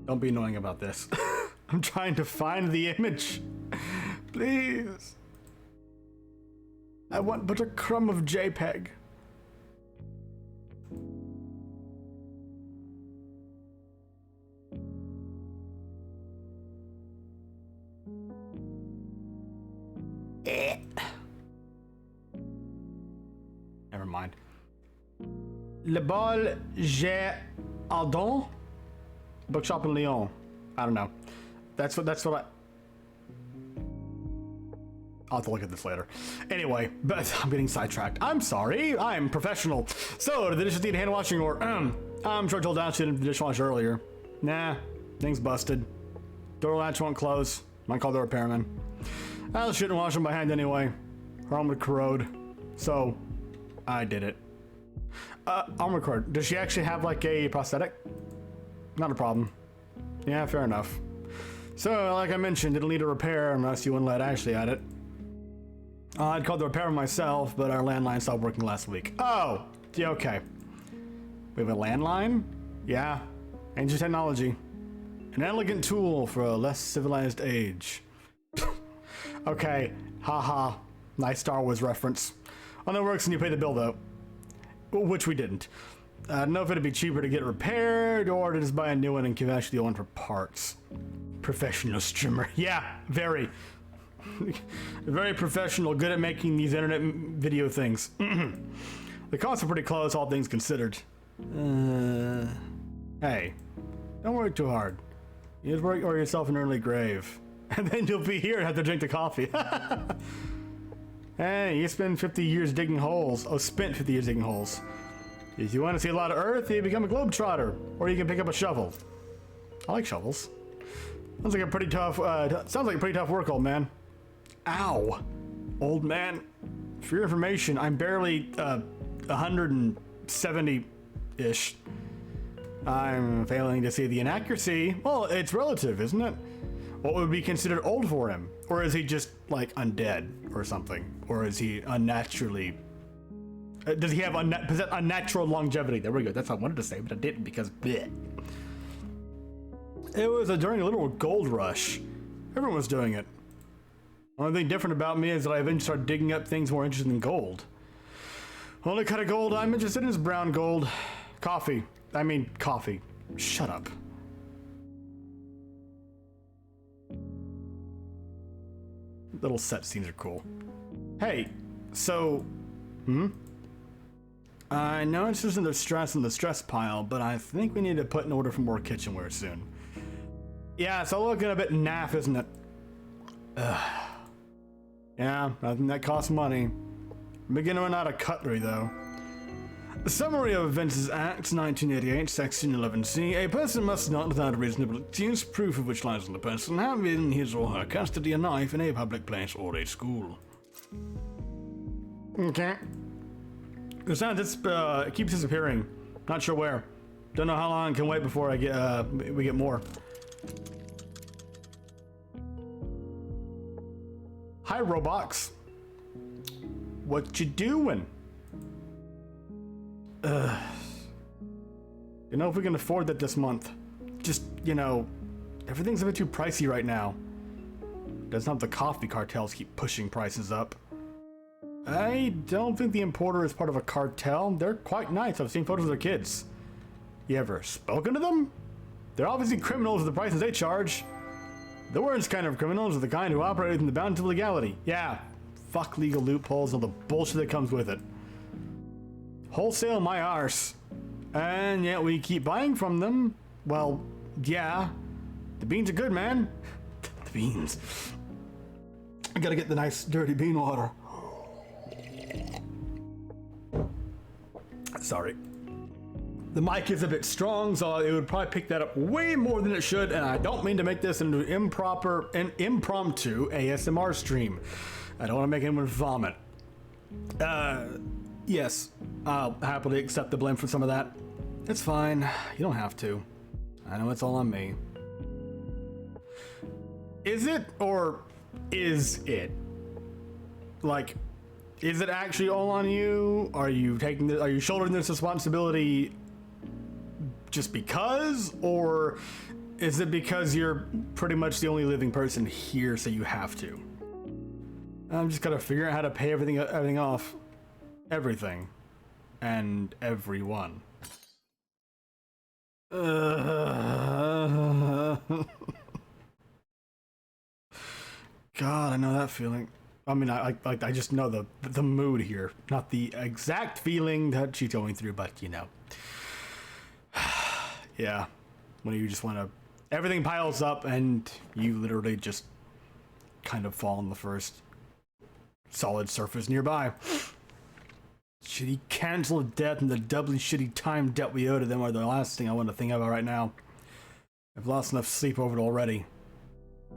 Don't be annoying about this. I'm trying to find the image. Please. I want but a crumb of JPEG. Never mind. Le Bal J'ai Aldon? Bookshop in Lyon. I don't know. That's what I'll have to look at this later. Anyway, but I'm getting sidetracked. I'm sorry. I'm professional. So, did the dishes need hand washing or I'm sure I told Dash to the dishwasher earlier. Nah, thing's busted. Door latch won't close. Might call the repairman. I shouldn't wash them by hand anyway. Arm would corrode. So, I did it. Arm would corrode. Does she actually have like a prosthetic? Not a problem. Yeah, fair enough. So, like I mentioned, it'll need a repair unless you wouldn't let Ashley at it. I'd called the repairman myself, but our landline stopped working last week. Oh, yeah, okay. We have a landline? Yeah, ancient technology. An elegant tool for a less civilized age. Okay, haha. Nice Star Wars reference. Well, that works and you pay the bill though. Which we didn't. I don't know if it'd be cheaper to get it repaired or to just buy a new one and give Ashley the one for parts. Professional streamer. Yeah, very. Very professional, good at making these internet video things. The costs are pretty close, all things considered. Hey, don't work too hard. You just work or yourself an early grave. And then you'll be here and have to drink the coffee. Hey, you spend 50 years digging holes. Oh, spent 50 years digging holes. If you want to see a lot of Earth, you become a globetrotter. Or you can pick up a shovel. I like shovels. Sounds like a pretty tough, work, old man. Ow. Old man. For your information, I'm barely, 170-ish. I'm failing to see the inaccuracy. Well, it's relative, isn't it? What would be considered old for him? Or is he just, like, undead or something? Or is he unnaturally... does he have unnatural longevity? There we go. That's what I wanted to say, but I didn't because... bleh. It was during a literal gold rush. Everyone was doing it. Only thing different about me is that I eventually started digging up things more interesting than gold. Only kind of gold I'm interested in is brown gold. Coffee. Coffee. Shut up. Little set scenes are cool. Hey, so... I know it's just in the stress pile, but I think we need to put in order for more kitchenware soon. Yeah, it's all looking a bit naff, isn't it? Yeah, I think that costs money. I'm beginning to run out of cutlery, though. The Summary of Offences Act, 1988, Section 11C. A person must not, without reasonable excuse, proof of which lies on the person, have in his or her custody a knife in a public place or a school. Okay. The sound just keeps disappearing. Not sure where. Don't know how long I can wait before I get we get more. Hi, Roblox. What you doing? You know, if we can afford that this month. Just, you know, everything's a bit too pricey right now. Doesn't help the coffee cartels keep pushing prices up. I don't think the importer is part of a cartel. They're quite nice. I've seen photos of their kids. You ever spoken to them? They're obviously criminals with the prices they charge. The worst kind of criminals are the kind who operate within the bounds of legality. Yeah, fuck legal loopholes and all the bullshit that comes with it. Wholesale my arse. And yet we keep buying from them. Well, yeah. The beans are good, man. The beans. I gotta get the nice dirty bean water. Sorry. The mic is a bit strong, so it would probably pick that up way more than it should, and I don't mean to make this into an impromptu ASMR stream. I don't want to make anyone vomit. Yes, I'll happily accept the blame for some of that. It's fine. You don't have to. I know it's all on me. Is it, or is it? Like, is it actually all on you? Are you shouldering this responsibility just because, or is it because you're pretty much the only living person here, so you have to? I'm just gotta figure out how to pay everything off. Everything. And everyone. God, I know that feeling. I mean, I just know the mood here, not the exact feeling that she's going through, but you know. Yeah, when you just want to, everything piles up and you literally just kind of fall on the first solid surface nearby. Shitty cancel of death and the doubly shitty time debt we owe to them are the last thing I want to think about right now. I've lost enough sleep over it already.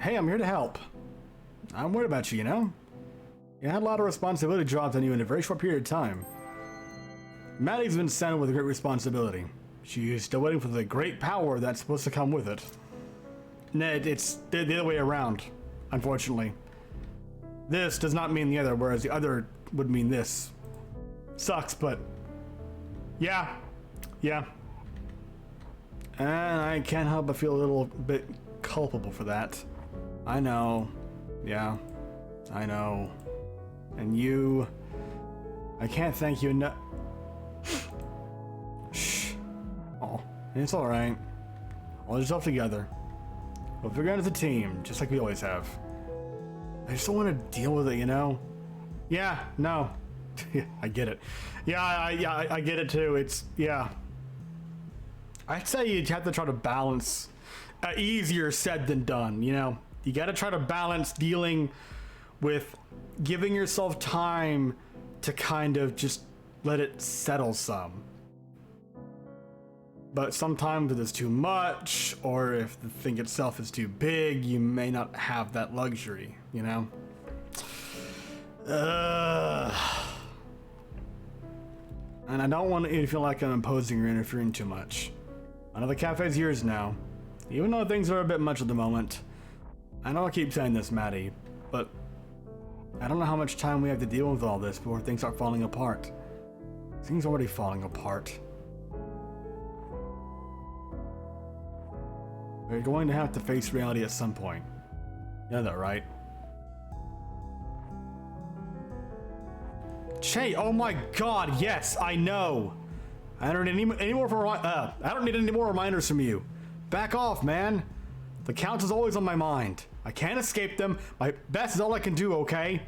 Hey, I'm here to help. I'm worried about you, you know? You had a lot of responsibility dropped on you in a very short period of time. Maddie's been sent with a great responsibility. She's still waiting for the great power that's supposed to come with it. Ned, it's the other way around, unfortunately. This does not mean the other, whereas the other would mean this. Sucks, but yeah. And I can't help but feel a little bit culpable for that. I know. Yeah, I know. And you, I can't thank you enough. Shh. Oh, it's all right. Hold yourself together. We'll figure it out as a team, just like we always have. I just don't want to deal with it, you know? Yeah, no. Yeah, I get it. Yeah, I get it too. It's, yeah. I'd say you'd have to try to balance. Easier said than done, you know? You gotta try to balance dealing with giving yourself time to kind of just let it settle some. But sometimes if it's too much, or if the thing itself is too big, you may not have that luxury, you know? And I don't want you to feel like I'm imposing or interfering too much. I know the cafe's yours now, even though things are a bit much at the moment. I know I keep saying this, Maddie, but I don't know how much time we have to deal with all this before things start falling apart. Things are already falling apart. We're going to have to face reality at some point. You know that, right? Che, oh my god, yes, I know. I don't need any more reminders from you. Back off, man. The count is always on my mind. I can't escape them. My best is all I can do, okay?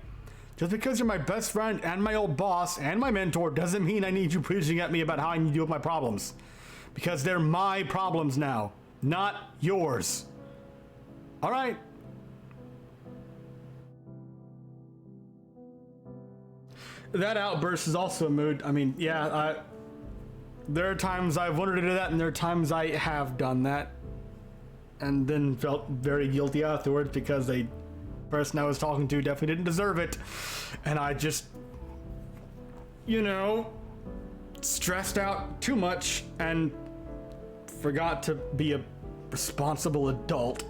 Just because you're my best friend and my old boss and my mentor doesn't mean I need you preaching at me about how I need to deal with my problems. Because they're my problems now, not yours. All right? That outburst is also a mood. I mean, yeah, there are times I've wanted to do that, and there are times I have done that. And then felt very guilty afterwards because the person I was talking to definitely didn't deserve it. And I just, you know, stressed out too much and forgot to be a responsible adult.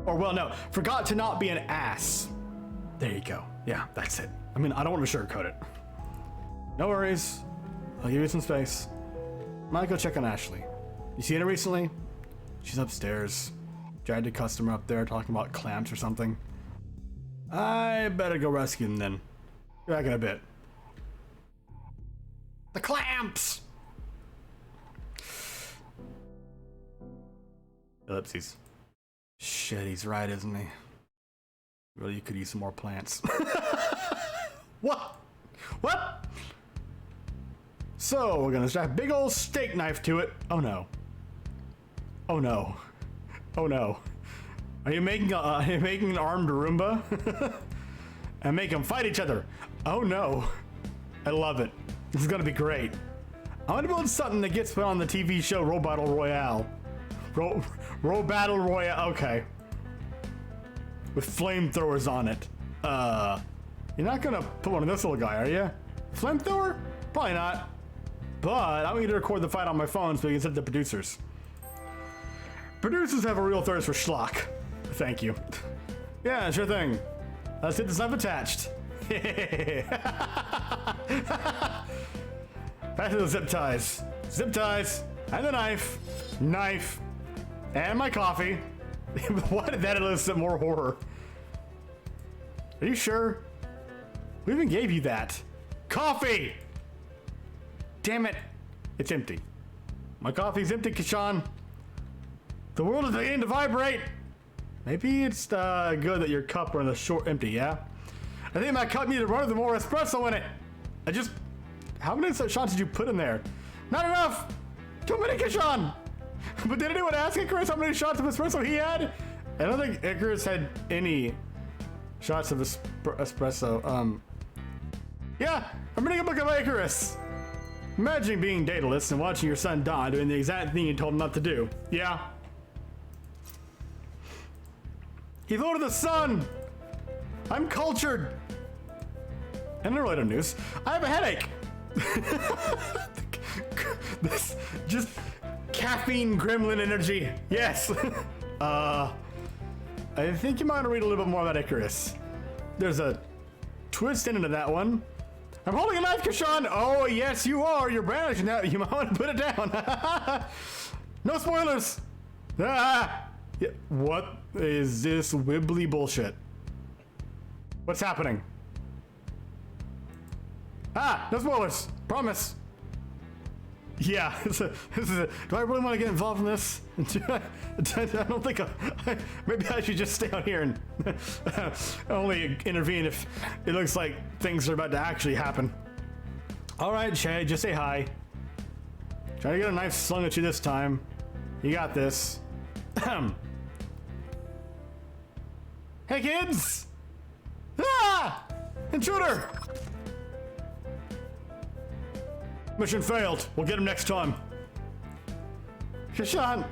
Or, well, no, forgot to not be an ass. There you go. Yeah, that's it. I mean, I don't want to sugarcoat it. No worries. I'll give you some space. Might go check on Ashley. You seen her recently? She's upstairs. Dragged a customer up there talking about clamps or something. I better go rescue them then. Be back in a bit. The clamps! Ellipses. Shit, he's right, isn't he? Really, you could use some more plants. What? What? So, we're gonna strap a big old steak knife to it. Oh no. Oh no. Oh no. Are you making an armed Roomba? And make them fight each other. Oh no. I love it. This is gonna be great. I want to build something that gets put on the TV show Row Battle Royale. Row Battle Royale, okay. With flamethrowers on it. You're not gonna put one of this little guy, are you? Flamethrower? Probably not. But I'm going to record the fight on my phone so we can send it to producers. Producers have a real thirst for schlock. Thank you. Yeah, sure thing. Let's get this knife attached. Back to the zip ties. Zip ties, and the knife. Knife. And my coffee. Why did that elicit more horror? Are you sure? We even gave you that. Coffee! Damn it. It's empty. My coffee's empty, Kashan. The world is beginning to vibrate. Maybe it's good that your cup runs short empty, yeah? I think my cup needed to run with more espresso in it. How many shots did you put in there? Not enough. Too many, Kashan. But did anyone ask Icarus how many shots of espresso he had? I don't think Icarus had any shots of espresso. Yeah, I'm reading a book of Icarus. Imagine being dataless and watching your son Don doing the exact thing you told him not to do. Yeah. He voted the sun. I'm cultured. And in related news, I have a headache. This just caffeine gremlin energy. Yes. I think you might want to read a little bit more about Icarus. There's a twist into that one. I'm holding a knife, Kashan. Oh, yes, you are. You're brandishing that. You might want to put it down. No spoilers. Ah. Yeah. What is this wibbly bullshit? What's happening? Ah, no spoilers. Promise. Yeah. Do I really want to get involved in this? I don't think maybe I should just stay out here and only intervene if it looks like things are about to actually happen. All right, Shay, just say hi. Try to get a knife slung at you this time. You got this. Hey, kids! Ah! Intruder! Mission failed. We'll get him next time. Kashan,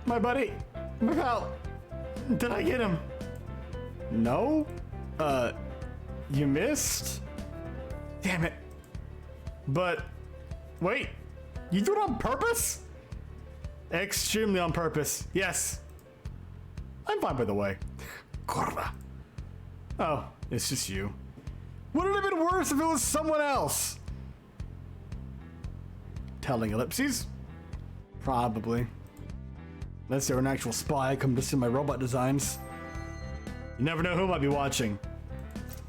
my buddy, my pal, did I get him? No? You missed? Damn it. But, wait, you do it on purpose? Extremely on purpose, yes. I'm fine, by the way. Corva. Oh, it's just you. Would it have been worse if it was someone else? Telling ellipses? Probably. Unless they're an actual spy come to see my robot designs. You never know who might be watching.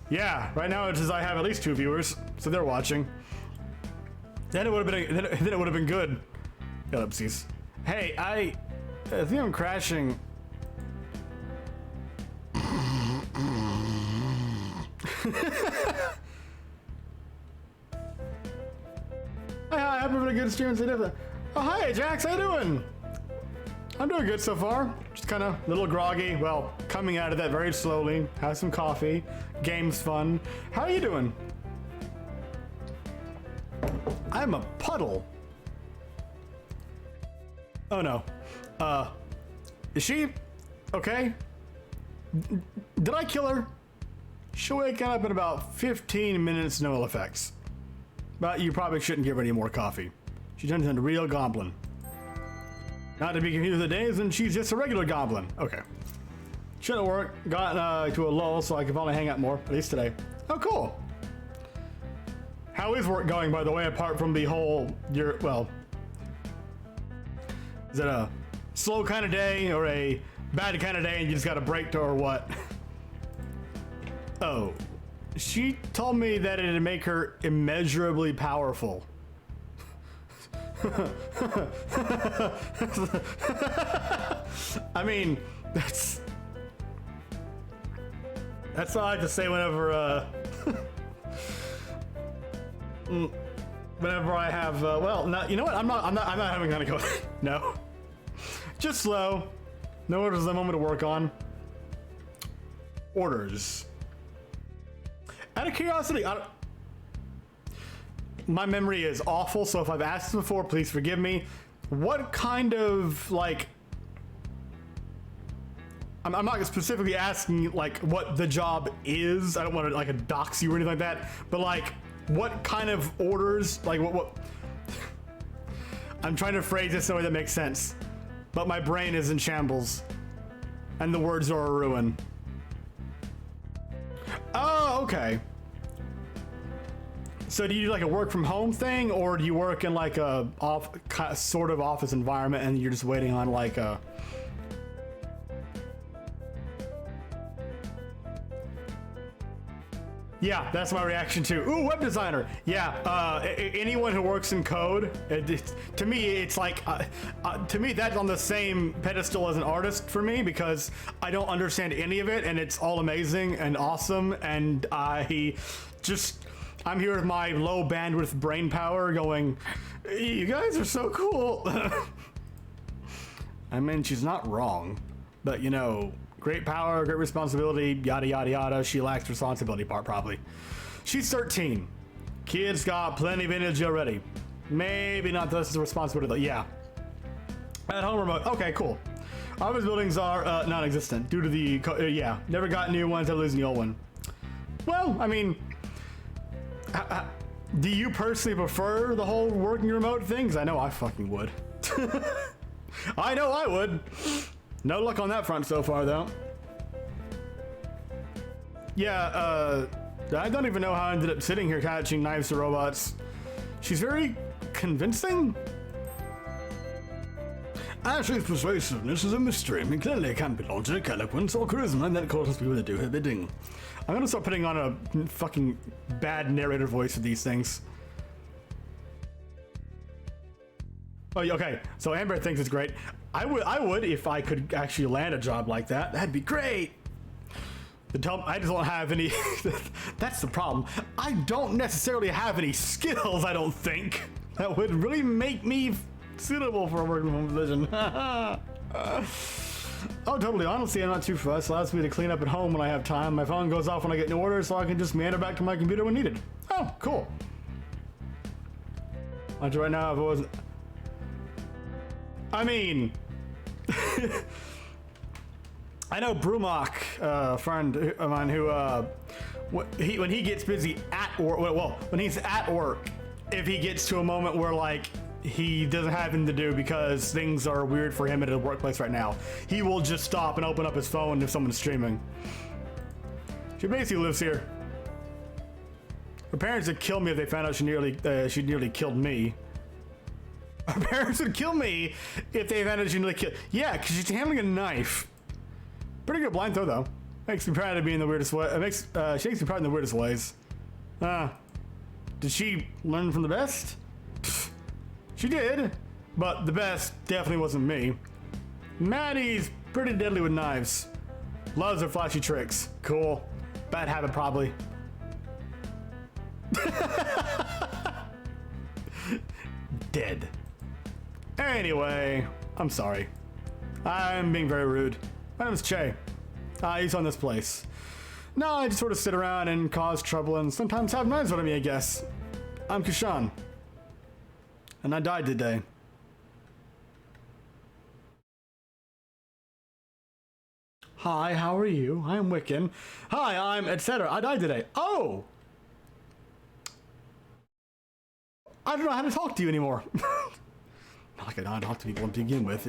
Yeah, right now it says I have at least 2 viewers, so they're watching. Then it would have been good. Ellipses. Hey, I think I'm crashing. Hi, I'm having a good stream. Oh, hi, Jax, how you doing? I'm doing good so far. Just kind of a little groggy. Well, coming out of that very slowly. Have some coffee. Game's fun. How are you doing? I'm a puddle. Oh no. Is she okay? Did I kill her? She'll wake up in about 15 minutes, no ill effects. But you probably shouldn't give her any more coffee. She turns into a real goblin. Not to be confused with the days when she's just a regular goblin. Okay. Should have worked. Got to a lull so I can finally hang out more, at least today. Oh, cool. How is work going, by the way, apart from the whole, well, is it a slow kind of day or a bad kind of day and you just got a break to, or what? Oh, she told me that it'd make her immeasurably powerful. I mean, that's all I have to say whenever whenever I have well, not, you know what? I'm not having gonna go. No, just slow. No orders at the moment to work on. Orders. Out of curiosity, my memory is awful, so if I've asked this before, please forgive me. What kind of, like, I'm not specifically asking, like, what the job is. I don't want to, like, dox you or anything like that, but, like, what kind of orders, like, what I'm trying to phrase this in a way that makes sense, but my brain is in shambles, and the words are a ruin. Oh, okay. So do you do like a work from home thing, or do you work in like a sort of office environment and you're just waiting on like a... Yeah, that's my reaction too. Ooh, web designer. Yeah, anyone who works in code, to me, it's like, to me, that's on the same pedestal as an artist for me, because I don't understand any of it, and it's all amazing and awesome, and I'm here with my low bandwidth brain power going, you guys are so cool. I mean, she's not wrong, but you know, great power, great responsibility, yada, yada, yada. She lacks responsibility part, probably. She's 13. Kids got plenty of energy already. Maybe not the responsibility, yeah. At home remote, okay, cool. Office buildings are non-existent due to the, yeah, never got new ones, I'm losing the old one. Well, I mean, do you personally prefer the whole working remote thing? 'Cause I know I fucking would. I know I would. No luck on that front so far, though. Yeah, I don't even know how I ended up sitting here catching knives to robots. She's very convincing. Ashley's persuasiveness is a mystery. I mean, clearly it can't be logic, eloquence, or charisma that causes people to do her bidding. I'm gonna start putting on a fucking bad narrator voice for these things. Oh, okay. So Amber thinks it's great. I would if I could actually land a job like that. That'd be great. I just don't have any. That's the problem. I don't necessarily have any skills. I don't think that would really make me suitable for a working from home position. Oh, totally. Honestly, I'm not too fussed. It allows me to clean up at home when I have time. My phone goes off when I get new orders, so I can just meander back to my computer when needed. Oh, cool. Right now, if it wasn't. I mean, I know Brumach, a friend of mine, who when he gets busy at work, well, when he's at work, if he gets to a moment where like he doesn't have anything to do because things are weird for him at the workplace right now, he will just stop and open up his phone if someone's streaming. She basically lives here. Her parents would kill me if they found out she nearly killed me. Her parents would kill me if they found out she nearly killed. Yeah, because she's handling a knife. Pretty good blind throw though. Makes me proud of being the weirdest way. She makes me proud in the weirdest ways. Did she learn from the best? Pfft, she did, but the best definitely wasn't me. Maddie's pretty deadly with knives. Loves her flashy tricks. Cool. Bad habit probably. Dead. Anyway, I'm sorry. I'm being very rude. My name is Che. I used on this place. No, I just sort of sit around and cause trouble and sometimes have knives on me, I guess. I'm Kishan. And I died today. Hi, how are you? I'm Wickhin. Hi, I'm etc. I died today. Oh! I don't know how to talk to you anymore. Not like I know how to talk to people to begin with.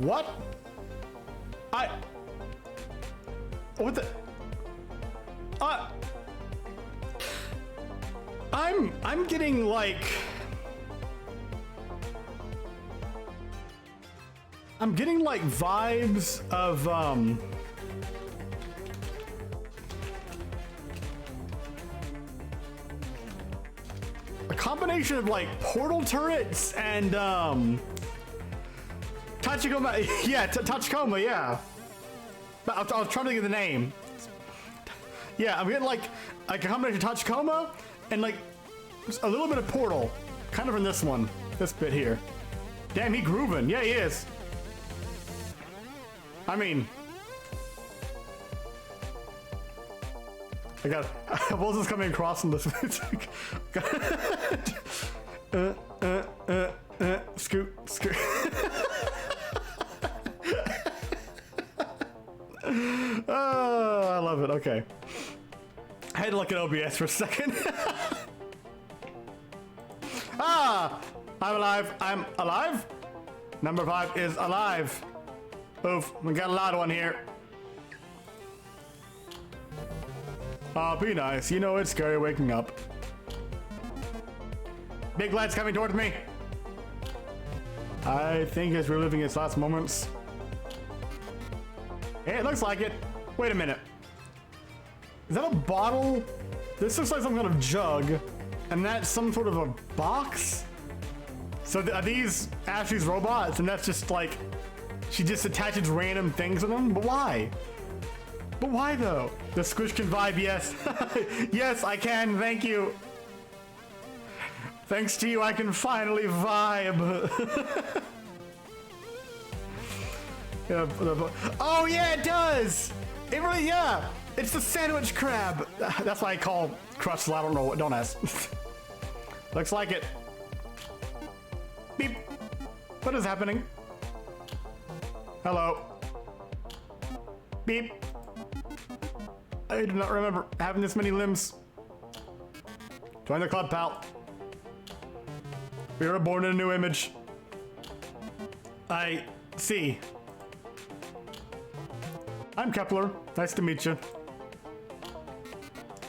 What? What the? I'm getting like, vibes of a combination of like portal turrets and Tachikoma. Yeah, Tachikoma. Yeah. I was trying to think of the name. Yeah, I'm getting like a combination of Tachikoma and like a little bit of Portal, kind of from this one, this bit here. Damn, he grooving. Yeah, he is. I mean, I got Wolves coming across from this. Scoot. Oh, I love it. Okay. I had to look at OBS for a second. Ah! I'm alive. I'm alive? Number 5 is alive. Oof. We got a loud one here. Oh, be nice. You know it's scary waking up. Big light's coming towards me. I think it's reliving its last moments. Hey, it looks like it. Wait a minute. Is that a bottle? This looks like some kind of jug. And that's some sort of a box? So are these Ashley's robots? And that's just like, she just attaches random things to them? But why? But why though? The squish can vibe, yes. Yes, I can, thank you. Thanks to you, I can finally vibe. Yeah, oh yeah, it does! It really, yeah! It's the sandwich crab! That's why I call Crustle, I don't know, don't ask. Looks like it. Beep! What is happening? Hello. Beep. I do not remember having this many limbs. Join the club, pal. We were born in a new image. I see. I'm Kepler. Nice to meet you.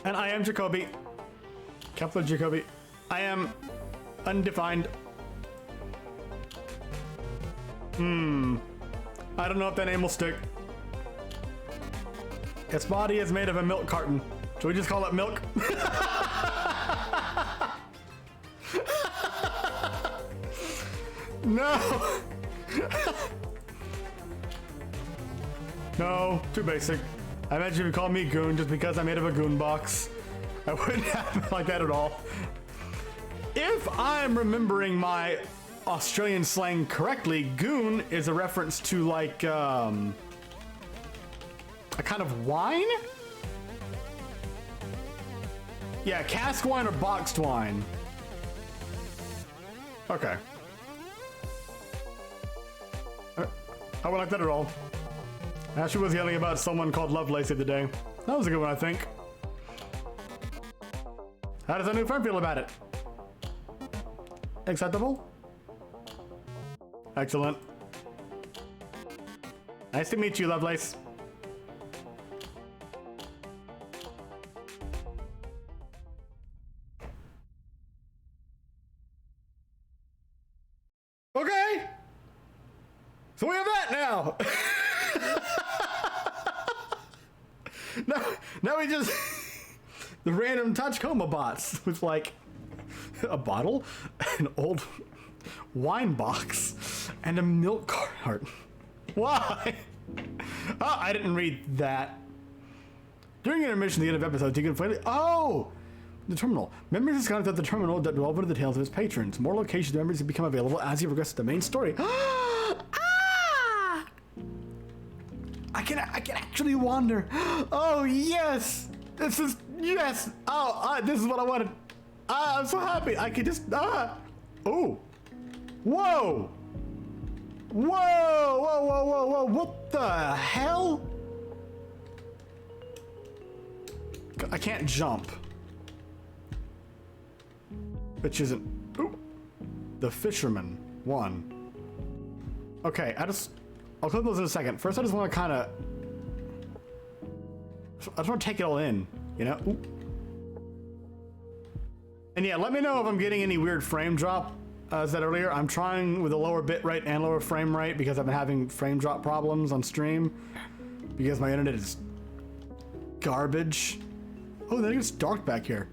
And I am Jacoby. Kepler Jacoby. I am undefined. I don't know if that name will stick. Its body is made of a milk carton. Should we just call it milk? No! No, too basic. I imagine if you call me Goon just because I'm made of a goon box. I wouldn't have it like that at all. If I'm remembering my Australian slang correctly, goon is a reference to like a kind of wine? Yeah, cask wine or boxed wine. Okay. I would like that at all. Ashley was yelling about someone called Lovelace the other day. That was a good one, I think. How does our new friend feel about it? Acceptable? Excellent. Nice to meet you, Lovelace. Okay. So we have that now. Now we just the random Tachikoma bots with like a bottle, an old wine box, and a milk carton. Why? Oh, I didn't read that. During intermission at the end of episodes, you can find it. Oh, the terminal. Members discovered at the terminal that delve into the tales of his patrons. More locations of members become available as you progress to the main story. I can actually wander. Oh yes, this is yes. Oh, this is what I wanted. I'm so happy. I could just, oh. Whoa. Whoa. What the hell? I can't jump. Which isn't, ooh. The fisherman one. Okay, I'll click those in a second. First, I just want to kind of, I just want to take it all in, you know? Ooh. And yeah, let me know if I'm getting any weird frame drop. As I said earlier, I'm trying with a lower bitrate and lower frame rate because I've been having frame drop problems on stream because my internet is garbage. Oh, then it gets dark back here.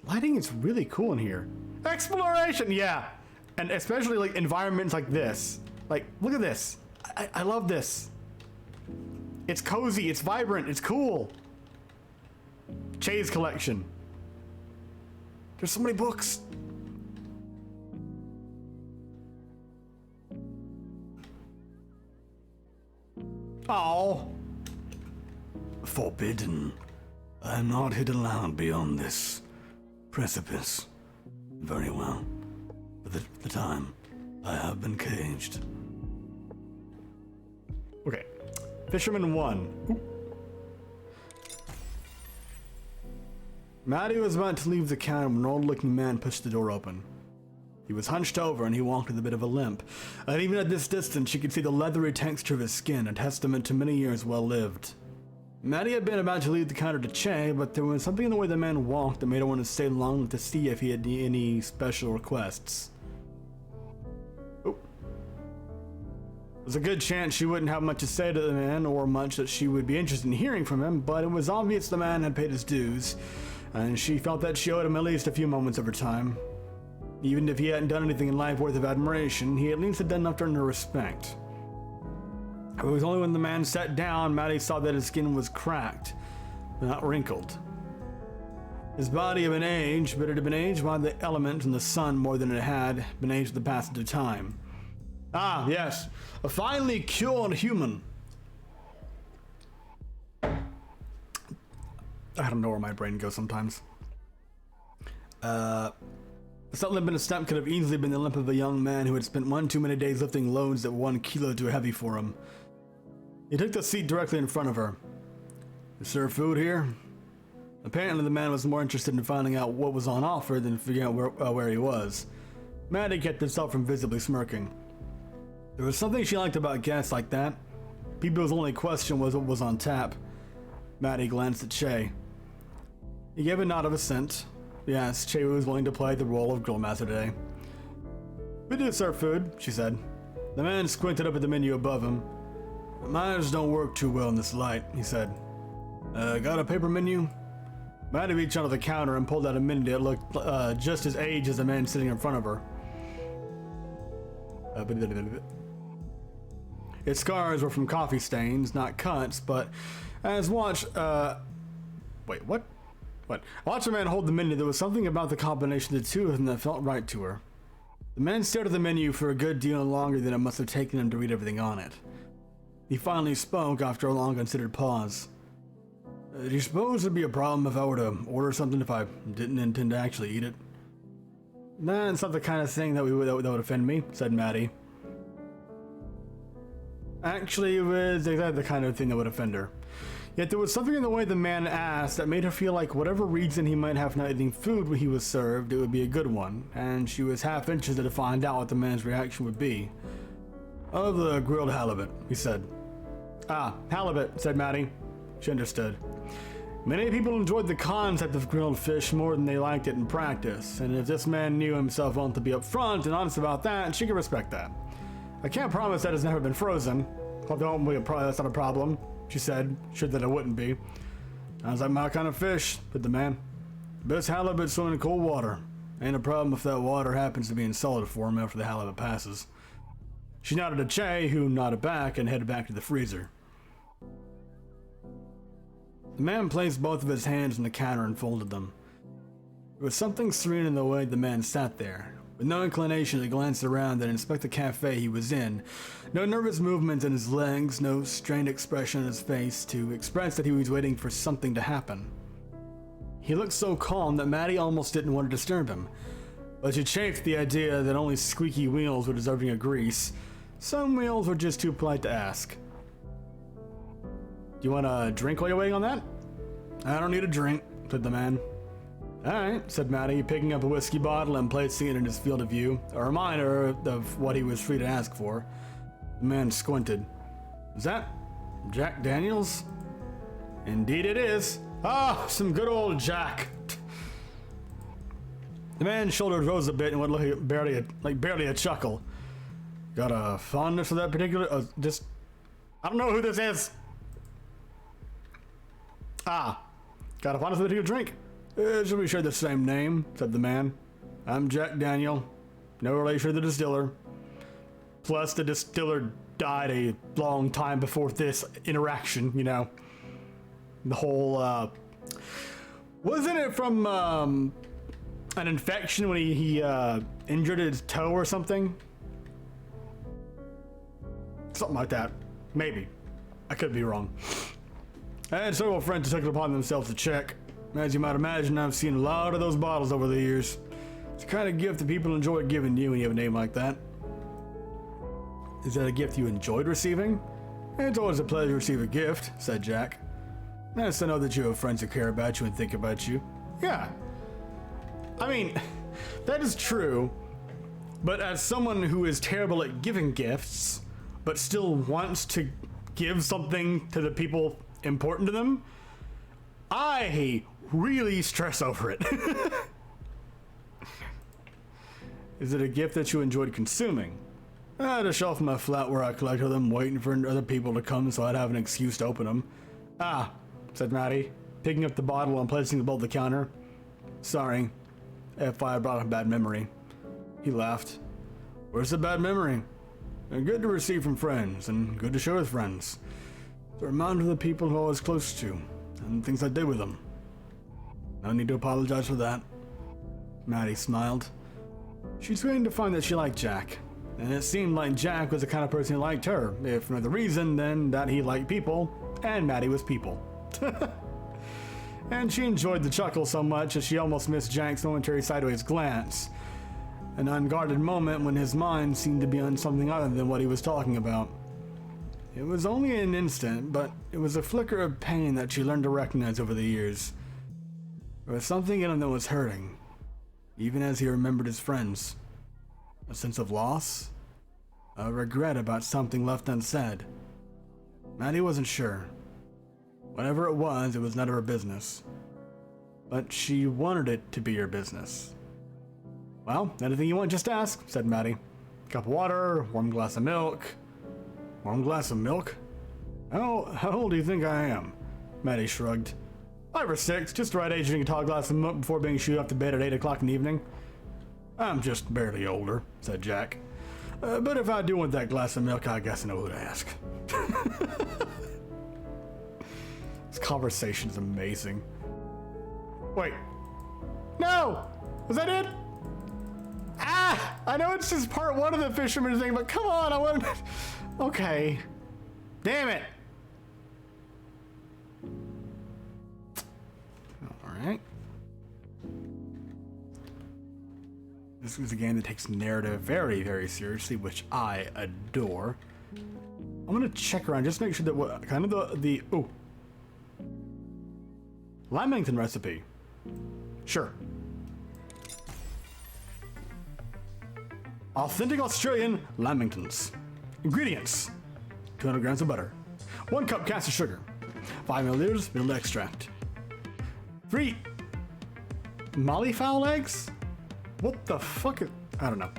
Lighting is really cool in here. Exploration, yeah. And especially like environments like this. Like, look at this. I love this. It's cozy, it's vibrant, it's cool. Che's collection. There's so many books. Oh. Forbidden. I am not hidden allowed beyond this precipice. Very well. For the time, I have been caged. Okay. Fisherman 1. Ooh. Maddie was about to leave the cabin when an old-looking man pushed the door open. He was hunched over and he walked with a bit of a limp. And even at this distance, she could see the leathery texture of his skin, a testament to many years well lived. Maddie had been about to leave the counter to Che, but there was something in the way the man walked that made her want to stay long to see if he had any special requests. Oh. There's a good chance she wouldn't have much to say to the man, or much that she would be interested in hearing from him, but it was obvious the man had paid his dues, and she felt that she owed him at least a few moments of her time. Even if he hadn't done anything in life worth of admiration, he at least had done enough to earn her respect. It was only when the man sat down, Maddie saw that his skin was cracked, but not wrinkled. His body had been aged, but it had been aged by the elements and the sun more than it had been aged with the passage of time. Ah, yes, a finely cured human. I don't know where my brain goes sometimes. That limp in his step could have easily been the limp of a young man who had spent one too many days lifting loads that were 1 kilo too heavy for him. He took the seat directly in front of her. Is there food here? Apparently the man was more interested in finding out what was on offer than figuring out where he was. Maddie kept himself from visibly smirking. There was something she liked about guests like that. People's only question was what was on tap. Maddie glanced at Che. He gave a nod of assent. Yes, Che was willing to play the role of grill master today. We do serve food, she said. The man squinted up at the menu above him. Mine don't work too well in this light, he said. Got a paper menu? Maddie reached onto the counter and pulled out a menu that looked just as aged as the man sitting in front of her. Its scars were from coffee stains, not cuts, but as wait, what? What? I watched the man hold the menu. There was something about the combination of the two of them that felt right to her. The man stared at the menu for a good deal longer than it must have taken him to read everything on it. He finally spoke after a long considered pause. Do you suppose it'd be a problem if I were to order something if I didn't intend to actually eat it? Nah, it's not the kind of thing that would offend me, said Maddie. Actually, it was exactly the kind of thing that would offend her. Yet there was something in the way the man asked that made her feel like whatever reason he might have for not eating food when he was served, it would be a good one, and she was half interested to find out what the man's reaction would be. Of the grilled halibut, he said. Ah, halibut, said Maddie. She understood. Many people enjoyed the concept of grilled fish more than they liked it in practice, and if this man knew himself well to be upfront and honest about that, she could respect that. I can't promise that it's never been frozen, although that's not a problem, she said, sure that it wouldn't be. Sounds like my kind of fish, said the man. Best halibut swim in cold water. Ain't a problem if that water happens to be in solid form after the halibut passes. She nodded at Che, who nodded back and headed back to the freezer. The man placed both of his hands on the counter and folded them. There was something serene in the way the man sat there, with no inclination to glance around and inspect the cafe he was in, no nervous movements in his legs, no strained expression on his face to express that he was waiting for something to happen. He looked so calm that Maddie almost didn't want to disturb him. But she chafed the idea that only squeaky wheels were deserving of grease. Some wheels were just too polite to ask. Do you want a drink while you're waiting on that? I don't need a drink, said the man. Alright, said Maddie, picking up a whiskey bottle and placing it in his field of view, a reminder of what he was free to ask for. The man squinted. Is that Jack Daniels? Indeed it is. Ah, some good old Jack. The man's shoulders rose a bit and went barely a chuckle. Got a fondness for that particular... I don't know who this is. Ah, got a fondness for that particular drink. Should we share the same name? Said the man. I'm Jack Daniel. No relation to the distiller. Plus, the distiller died a long time before this interaction, you know. The whole, wasn't it from, an infection when he injured his toe or something? Something like that. Maybe. I could be wrong. I had several friends who took it upon themselves to check. As you might imagine, I've seen a lot of those bottles over the years. It's the kind of gift that people enjoy giving you when you have a name like that. Is that a gift you enjoyed receiving? It's always a pleasure to receive a gift, said Jack. Nice to know that you have friends who care about you and think about you. Yeah. I mean, that is true, but as someone who is terrible at giving gifts, but still wants to give something to the people important to them, I really stress over it. Is it a gift that you enjoyed consuming? I had a shelf in my flat where I collected them, waiting for other people to come so I'd have an excuse to open them. Ah, said Maddie, picking up the bottle and placing it above the counter. Sorry, if I brought a bad memory. He laughed. Where's the bad memory? They're good to receive from friends, and good to share with friends. It's a reminder of the people who I was close to, and things I did with them. No need to apologize for that. Maddie smiled. She's waiting to find that she liked Jack, and it seemed like Jack was the kind of person who liked her, if for no other reason than that he liked people, and Maddie was people. And she enjoyed the chuckle so much that she almost missed Jack's momentary sideways glance, an unguarded moment when his mind seemed to be on something other than what he was talking about. It was only an instant, but it was a flicker of pain that she learned to recognize over the years. There was something in him that was hurting, even as he remembered his friends. A sense of loss? A regret about something left unsaid. Maddie wasn't sure. Whatever it was none of her business. But she wanted it to be her business. Well, anything you want, just ask, said Maddie. Cup of water, warm glass of milk. Warm glass of milk? How old do you think I am? Maddie shrugged. 5 or 6, just the right age to drink a tall glass of milk before being shooed off to bed at 8 o'clock in the evening. I'm just barely older, said Jack. But if I do want that glass of milk, I guess I know who to ask. This conversation is amazing. Wait. No! Was that it? Ah! I know it's just part 1 of the fisherman thing, but come on, I want... Okay. Damn it! Alright. This is a game that takes narrative very, very seriously, which I adore. I'm gonna check around, just make sure that what kind of the oh. Lamington recipe. Sure. Authentic Australian Lamingtons. Ingredients: 200 grams of butter, 1 cup caster sugar, 5 milliliters vanilla extract, 3 mollyfowl eggs? What the fuck is... I don't know.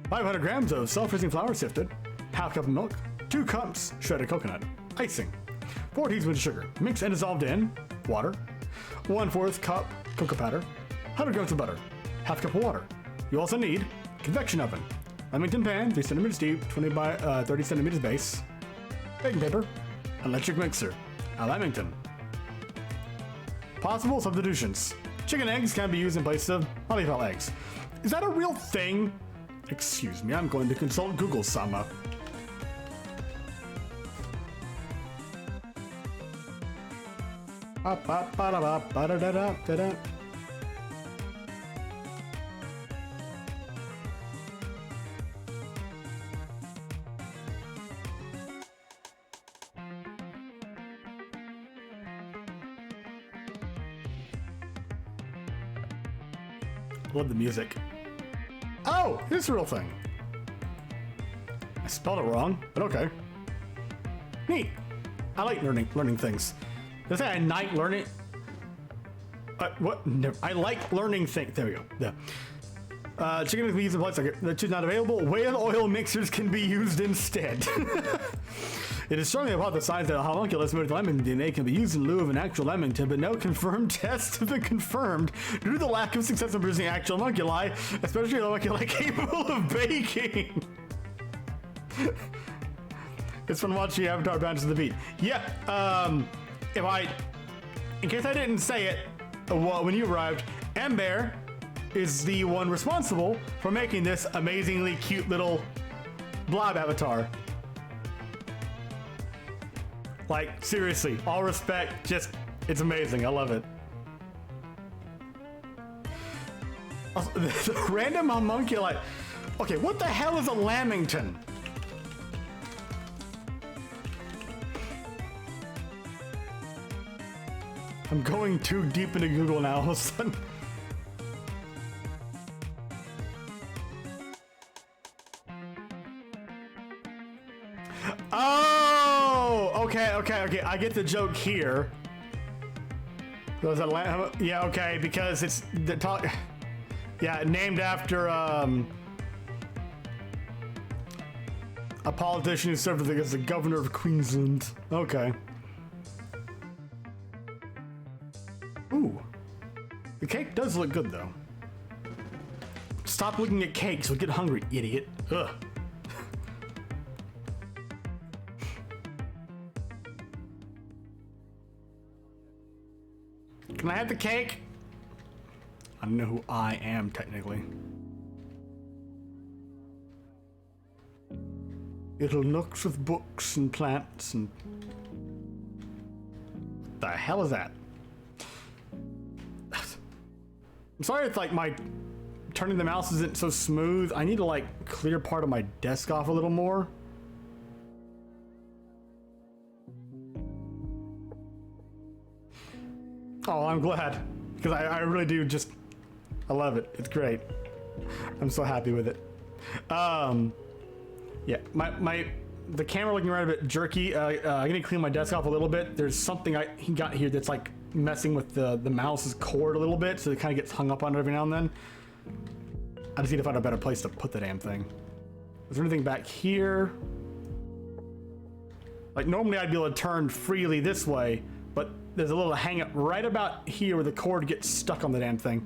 500 grams of self-raising flour sifted, half cup of milk, 2 cups shredded coconut, icing, 4 teaspoons of sugar, mixed and dissolved in water, 1/4 cup cocoa powder, 100 grams of butter, half cup of water. You also need convection oven, Lamington pan, 3 centimeters deep, 20 by 30 centimeters base, baking paper, electric mixer, a Lamington. Possible substitutions. Chicken eggs can be used in place of mollyfowl eggs. Is that a real thing? Excuse me, I'm going to consult Google Sama. Love the music. Oh, this is a real thing. I spelled it wrong, but okay. Neat. I like learning things. Did I say I like learning? What? No, I like learning things. There we go. Yeah. Chicken is used in plates like that's not available. Whale oil mixers can be used instead. It is strongly hypothesized that a homunculus made with lemon DNA can be used in lieu of an actual lemington, but no confirmed tests have been confirmed due to the lack of success in producing actual homunculi, especially homunculi capable of baking. It's fun watching the Avatar bounce to the beat. Yeah, in case I didn't say it, when you arrived, Amber is the one responsible for making this amazingly cute little blob avatar. Like, seriously, all respect, just, it's amazing, I love it. Also, the random homunculi. Okay, what the hell is a lamington? I'm going too deep into Google now, all of a sudden. Oh, okay. I get the joke here. Was it yeah, okay, because it's the talk. Yeah, named after a politician who served as the governor of Queensland. Okay. Ooh, the cake does look good though. Stop looking at cakes, you'll get hungry, idiot. Ugh. Can I have the cake? I don't know who I am technically. Little nooks with books and plants and... What the hell is that? I'm sorry if like my turning the mouse isn't so smooth. I need to like clear part of my desk off a little more. Oh, I'm glad, because I really do just, I love it. It's great. I'm so happy with it. Yeah, the camera looking right a bit jerky. I'm gonna clean my desk off a little bit. There's something he got here that's like messing with the mouse's cord a little bit, so it kind of gets hung up on it every now and then. I just need to find a better place to put the damn thing. Is there anything back here? Like normally I'd be able to turn freely this way, but there's a little hang up right about here where the cord gets stuck on the damn thing.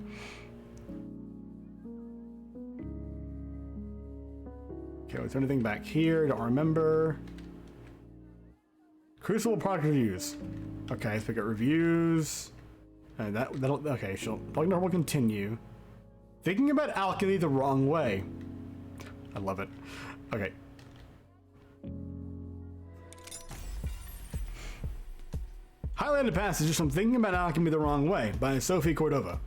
Okay, was there anything back here? Don't remember. Crucible product reviews. Okay, let's pick up reviews. And that'll okay, will continue. Thinking about alchemy the wrong way. I love it. Okay. Highlighted passages from Thinking About Alchemy the Wrong Way by Sophie Cordova.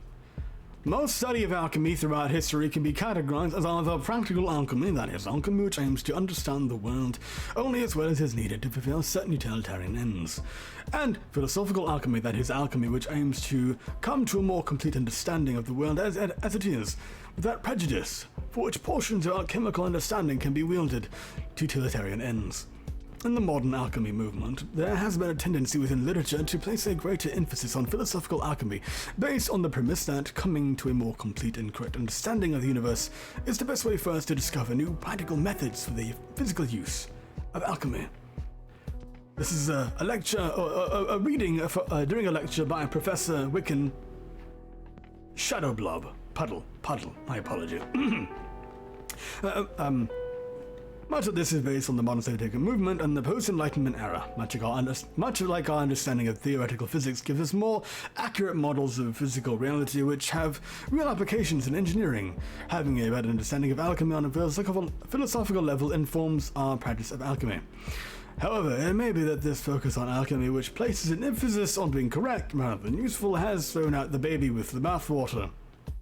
Most study of alchemy throughout history can be categorized as either practical alchemy, that is, alchemy which aims to understand the world only as well as is needed to fulfill certain utilitarian ends, and philosophical alchemy, that is, alchemy which aims to come to a more complete understanding of the world as it is, without prejudice, for which portions of alchemical understanding can be wielded to utilitarian ends. In the modern alchemy movement, there has been a tendency within literature to place a greater emphasis on philosophical alchemy, based on the premise that coming to a more complete and correct understanding of the universe is the best way for us to discover new practical methods for the physical use of alchemy. This is a lecture, a reading during a lecture by Professor Wickhin. Puddle, my apology. Much of this is based on the modern scientific movement and the post-Enlightenment era. Much like our understanding of theoretical physics gives us more accurate models of physical reality which have real applications in engineering. Having a better understanding of alchemy on a philosophical level informs our practice of alchemy. However, it may be that this focus on alchemy, which places an emphasis on being correct rather than useful, has thrown out the baby with the bathwater.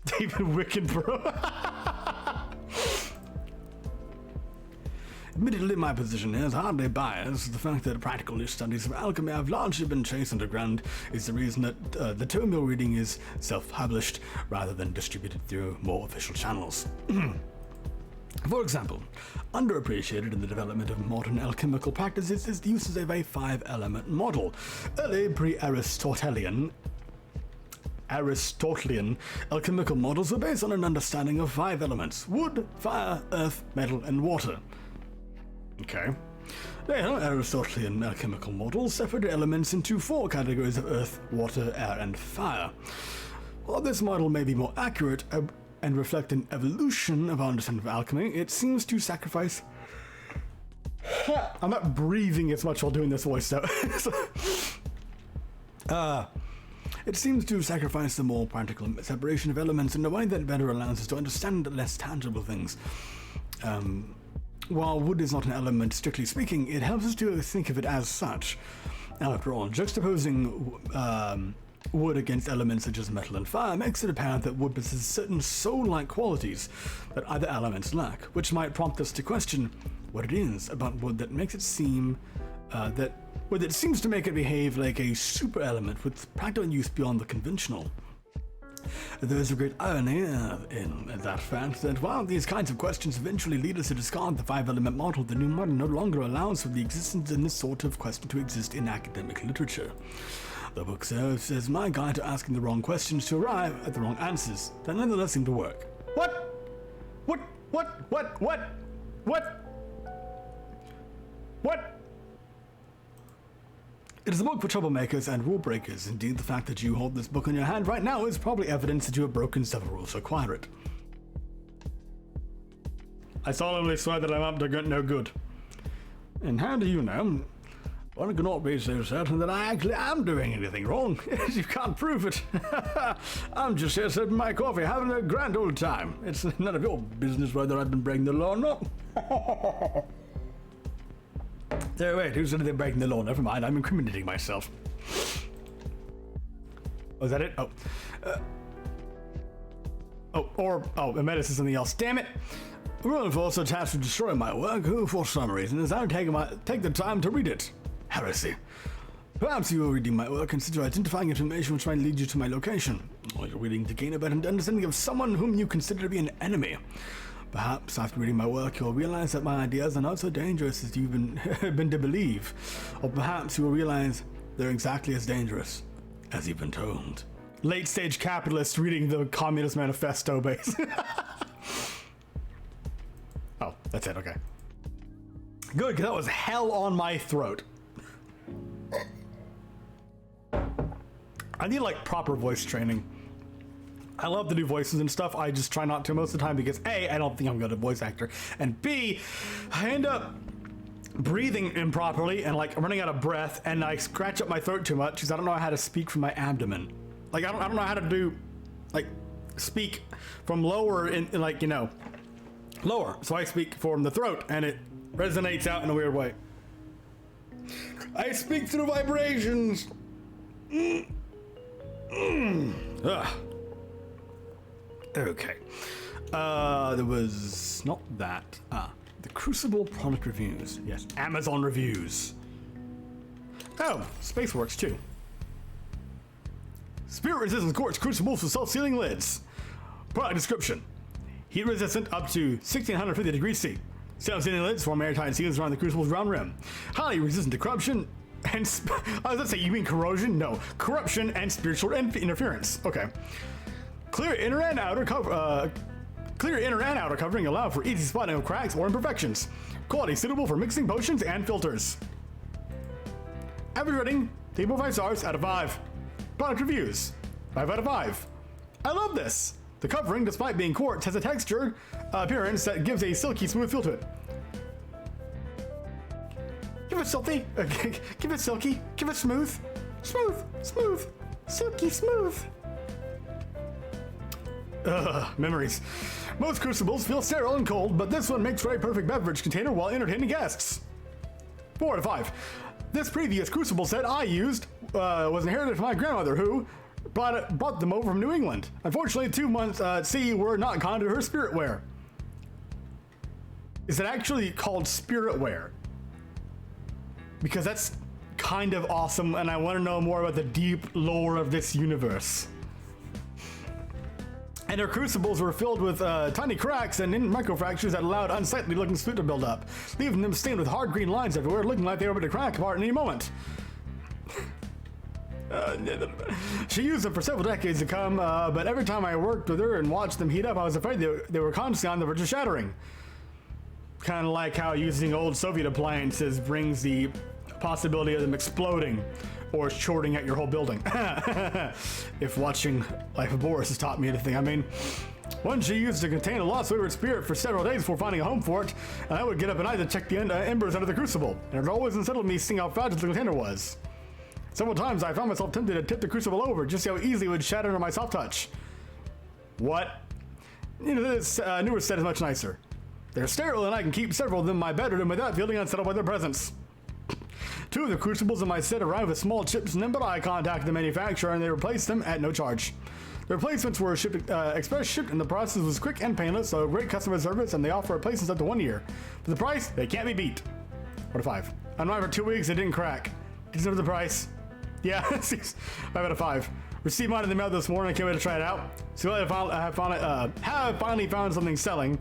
David Wickhin, bro. Admittedly, my position here is hardly biased. The fact that practical studies of alchemy have largely been chased underground is the reason that the tumblr reading is self-published rather than distributed through more official channels. For example, underappreciated in the development of modern alchemical practices is the use of a 5-element model. Early pre-Aristotelian alchemical models were based on an understanding of 5 elements: wood, fire, earth, metal, and water. Okay. Later, Aristotelian alchemical models separated elements into 4 categories of earth, water, air, and fire. While this model may be more accurate and reflect an evolution of our understanding of alchemy, it seems to sacrifice... I'm not breathing as much while doing this voice, though. It seems to sacrifice the more practical separation of elements in a way that better allows us to understand less tangible things. While wood is not an element, strictly speaking, it helps us to think of it as such. After all, juxtaposing wood against elements such as metal and fire makes it apparent that wood possesses certain soul-like qualities that other elements lack, which might prompt us to question what it is about wood that makes it seem that seems to make it behave like a super element with practical use beyond the conventional. There is a great irony in that fact that while these kinds of questions eventually lead us to discard the 5-element model, the new model no longer allows for the existence in this sort of question to exist in academic literature. The book serves as my guide to asking the wrong questions to arrive at the wrong answers that nonetheless seem to work. What? It is a book for troublemakers and rule breakers. Indeed, the fact that you hold this book in your hand right now is probably evidence that you have broken several rules to acquire it. I solemnly swear that I'm up to no good. And how do you know? One cannot be so certain that I actually am doing anything wrong. You can't prove it. I'm just here sipping my coffee, having a grand old time. It's none of your business whether I've been breaking the law or not. So wait, who said they're breaking the law? Never mind, I'm incriminating myself. Oh, is that it? Emeritus is something else. Damn it! The ruler was also tasked with destroying my work, who, for some reason, has now take the time to read it. Heresy. Perhaps you are reading my work and since you're identifying information which might lead you to my location. Or you're reading to gain a better understanding of someone whom you consider to be an enemy. Perhaps after reading my work, you'll realize that my ideas are not so dangerous as you've been to believe. Or perhaps you will realize they're exactly as dangerous as you've been told. Late-stage capitalist reading the Communist Manifesto base. Oh, that's it, okay. Good, because that was hell on my throat. I need, like, proper voice training. I love to do voices and stuff, I just try not to most of the time because A, I don't think I'm a good voice actor, and B, I end up breathing improperly and like running out of breath and I scratch up my throat too much because I don't know how to speak from my abdomen. Like I don't know how to do, like, speak from lower in like, you know, lower. So I speak from the throat and it resonates out in a weird way. I speak through vibrations. Ugh. Okay. There was not that. The Crucible product reviews. Yes, Amazon reviews. Oh, Spaceworks too. Spirit resistant quartz crucibles with self-sealing lids. Product description: heat resistant up to 1650 degrees C. Self-sealing lids form airtight seals around the crucible's round rim. Highly resistant to corruption and I was gonna say, you mean corrosion? No, corruption and spiritual interference. Okay. Clear inner and outer covering allow for easy spotting of cracks or imperfections. Quality suitable for mixing potions and filters. Average rating: 3.5 stars out of 5. Product reviews: 5 out of 5. I love this. The covering, despite being quartz, has a texture appearance that gives a silky smooth feel to it. Give it silky. Give it silky. Give it smooth. Smooth. Silky smooth. Memories. Most crucibles feel sterile and cold, but this one makes for a perfect beverage container while entertaining guests. 4 out of 5. This previous crucible set I used was inherited from my grandmother, who brought them over from New England. Unfortunately, 2 months at sea were not kind to her spiritware. Is it actually called spiritware? Because that's kind of awesome, and I want to know more about the deep lore of this universe. And her crucibles were filled with tiny cracks and microfractures that allowed unsightly looking soot to build up, leaving them stained with hard green lines everywhere, looking like they were about to crack apart at any moment. She used them for several decades to come, but every time I worked with her and watched them heat up, I was afraid they were constantly on the verge of shattering. Kind of like how using old Soviet appliances brings the possibility of them exploding or shorting at your whole building. If watching Life of Boris has taught me anything, I mean, one she used to contain a lost wayward spirit for several days before finding a home for it, and I would get up at night to check the embers under the crucible, and it always unsettled me seeing how fragile the container was. Several times I found myself tempted to tip the crucible over just to see how easily it would shatter under my soft touch. What? You know, this newer set is much nicer. They're sterile and I can keep several of them in my bedroom without feeling unsettled by their presence. 2 of the crucibles in my set arrived with small chips in them, but I contacted the manufacturer and they replaced them at no charge. The replacements were express shipped, and the process was quick and painless, so great customer service, and they offer replacements up to 1 year. For the price, they can't be beat. 1 out of 5. I'm on for 2 weeks, it didn't crack. Consider the price. Yeah, 5 out of 5. Received mine in the mail this morning, I can't wait to try it out. So I have finally found something selling.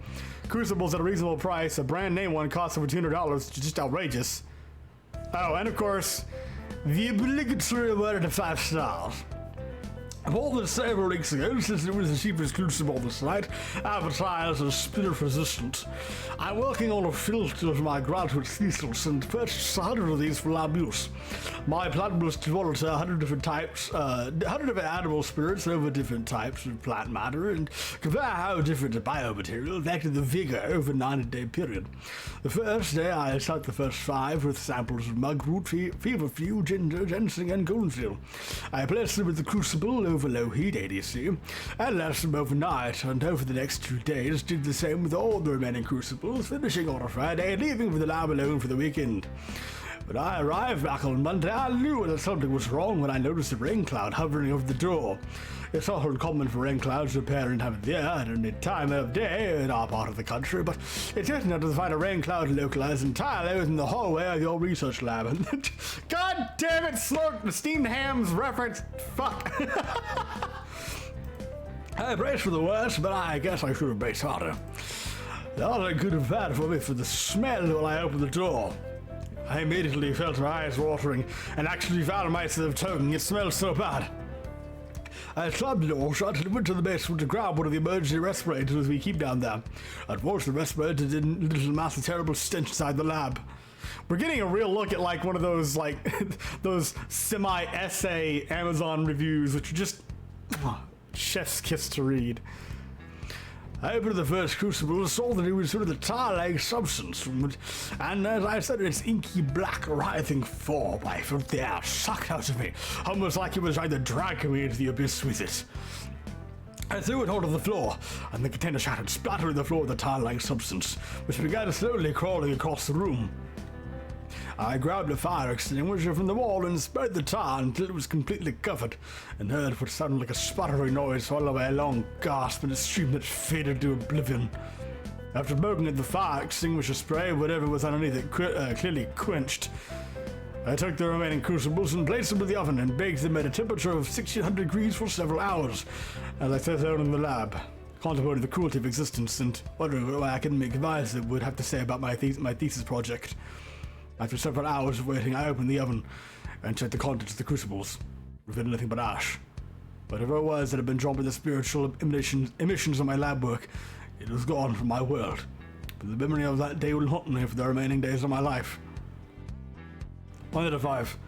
Crucibles at a reasonable price, a brand name one costs over $200, which is just outrageous. Oh, and of course, the obligatory word of 5 stars. I bought this several weeks ago since it was the cheapest crucible on the site, advertised as spirit resistant. I'm working on a filter of my graduate thesis and purchased 100 of these for lab use. My plan was to monitor 100 different types, 100 different animal spirits over different types of plant matter and compare how different biomaterial affected the vigor over a 90-day period. The first day I stuck the first 5 with samples of mugwort, feverfew, ginger, ginseng, and goldensteel. I placed them with the crucible over low heat ADC, and left them overnight, and over the next 2 days did the same with all the remaining crucibles, finishing on a Friday and leaving for the lab alone for the weekend. When I arrived back on Monday, I knew that something was wrong when I noticed a rain cloud hovering over the door. It's not uncommon for rain clouds to appear in time of year at any time of day in our part of the country, but it's difficult to find a rain cloud localized entirely within the hallway of your research lab. God damn it, Slurk! The steamed hams reference. Fuck. I braced for the worst, but I guess I should have braced harder. Nothing could have bad for me for the smell when I opened the door. I immediately felt my eyes watering and actually found myself choking. It smelled so bad. I slammed the door shut and went to the basement to grab one of the emergency respirators we keep down there. Unfortunately, the respirator didn't mask the terrible stench inside the lab. We're getting a real look at like one of those like those semi-essay Amazon reviews, which are just chef's kiss to read. I opened the first crucible and saw that it was sort of the tar-like substance from it, and as I said, its inky black writhing form, I felt the air sucked out of me, almost like it was trying to drag me into the abyss with it. I threw it onto the floor, and the container shattered, splattering the floor with the tar-like substance, which began slowly crawling across the room. I grabbed a fire extinguisher from the wall and spread the tar until it was completely covered, and heard what sounded like a sputtering noise followed by a long gasp and a stream that faded to oblivion. After smoking at the fire extinguisher spray, whatever was underneath it clearly quenched. I took the remaining crucibles and placed them in the oven and baked them at a temperature of 1600 degrees for several hours, as I sat down in the lab, contemplating the cruelty of existence and wondering what my academic advisor would have to say about my thesis project. After several hours of waiting, I opened the oven and checked the contents of the crucibles, revealing nothing but ash. Whatever it was that had been drawn by the spiritual emissions of my lab work, it was gone from my world. But the memory of that day will haunt me for the remaining days of my life. 1 out of 5.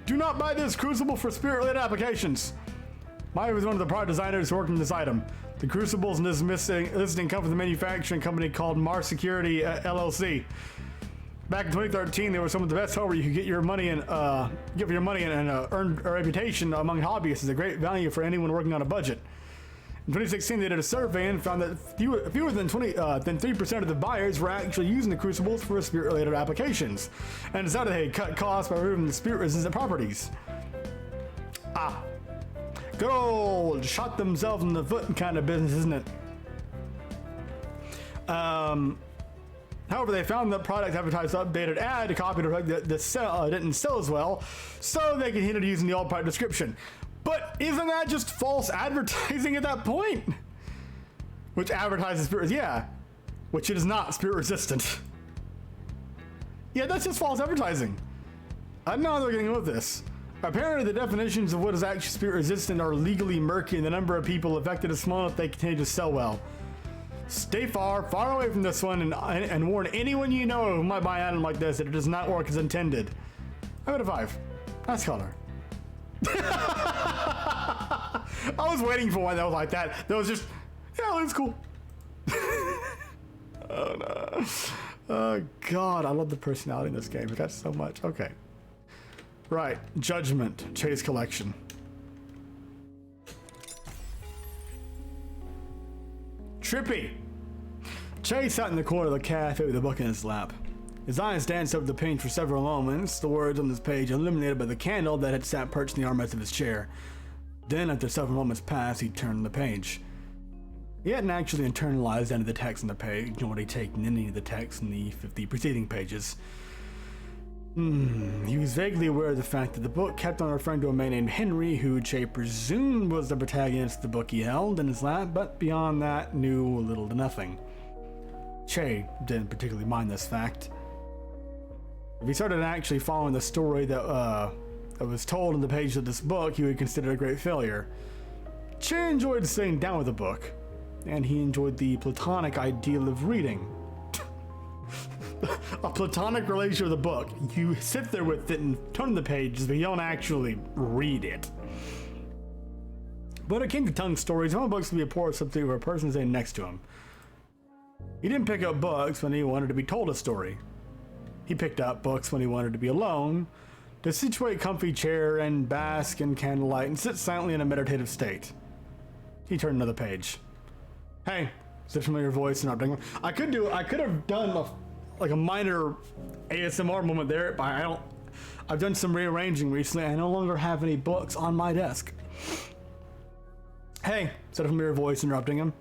Do not buy this crucible for spirit-related applications. Maya was one of the product designers who worked on this item. The crucibles in this listing come from the manufacturing company called Mars Security LLC. Back in 2013, they were some of the best where you could get your money and earn a reputation among hobbyists is a great value for anyone working on a budget. In 2016, they did a survey and found that fewer than 3% of the buyers were actually using the crucibles for spirit-related applications, and decided they cut costs by removing the spirit-resistant properties. Good old shot themselves in the foot kind of business, isn't it? However, they found that product advertised updated ad to copy the product that didn't sell as well, so they continued using the old product description. But isn't that just false advertising at that point? Which advertises spirit, yeah, which it is not spirit resistant. Yeah, that's just false advertising. I don't know how they're getting with this. Apparently, the definitions of what is actually spirit resistant are legally murky, and the number of people affected is small if they continue to sell well. Stay far away from this one, and warn anyone you know who might buy an item like this that it does not work as intended. I would have 5. Nice color. I was waiting for one that was like that. That was just, yeah, it's cool. Oh no. Oh god, I love the personality in this game. We got so much. Okay. Right. Judgment. Chase collection. Trippy. Chase sat in the corner of the cafe with a book in his lap. His eyes danced over the page for several moments, the words on this page illuminated by the candle that had sat perched in the armrest of his chair. Then, after several moments passed, he turned the page. He hadn't actually internalized any of the text on the page, nor had he taken any of the text in the 50 preceding pages. He was vaguely aware of the fact that the book kept on referring to a man named Henry, who Che presumed was the protagonist of the book he held in his lap, but beyond that, knew little to nothing. Che didn't particularly mind this fact. If he started actually following the story that was told in the pages of this book, he would consider it a great failure. Che enjoyed sitting down with a book, and he enjoyed the platonic ideal of reading. A platonic relation with a book. You sit there with it and turn the pages, but you don't actually read it. But when it came to tongue stories, some books could be a poor substitute for a person sitting next to him. He didn't pick up books when he wanted to be told a story. He picked up books when he wanted to be alone, to situate a comfy chair and bask in candlelight and sit silently in a meditative state. He turned another page. Hey, said a familiar voice interrupting him. I could have done a minor ASMR moment there, but I've done some rearranging recently. I no longer have any books on my desk. Hey, said a familiar voice interrupting him.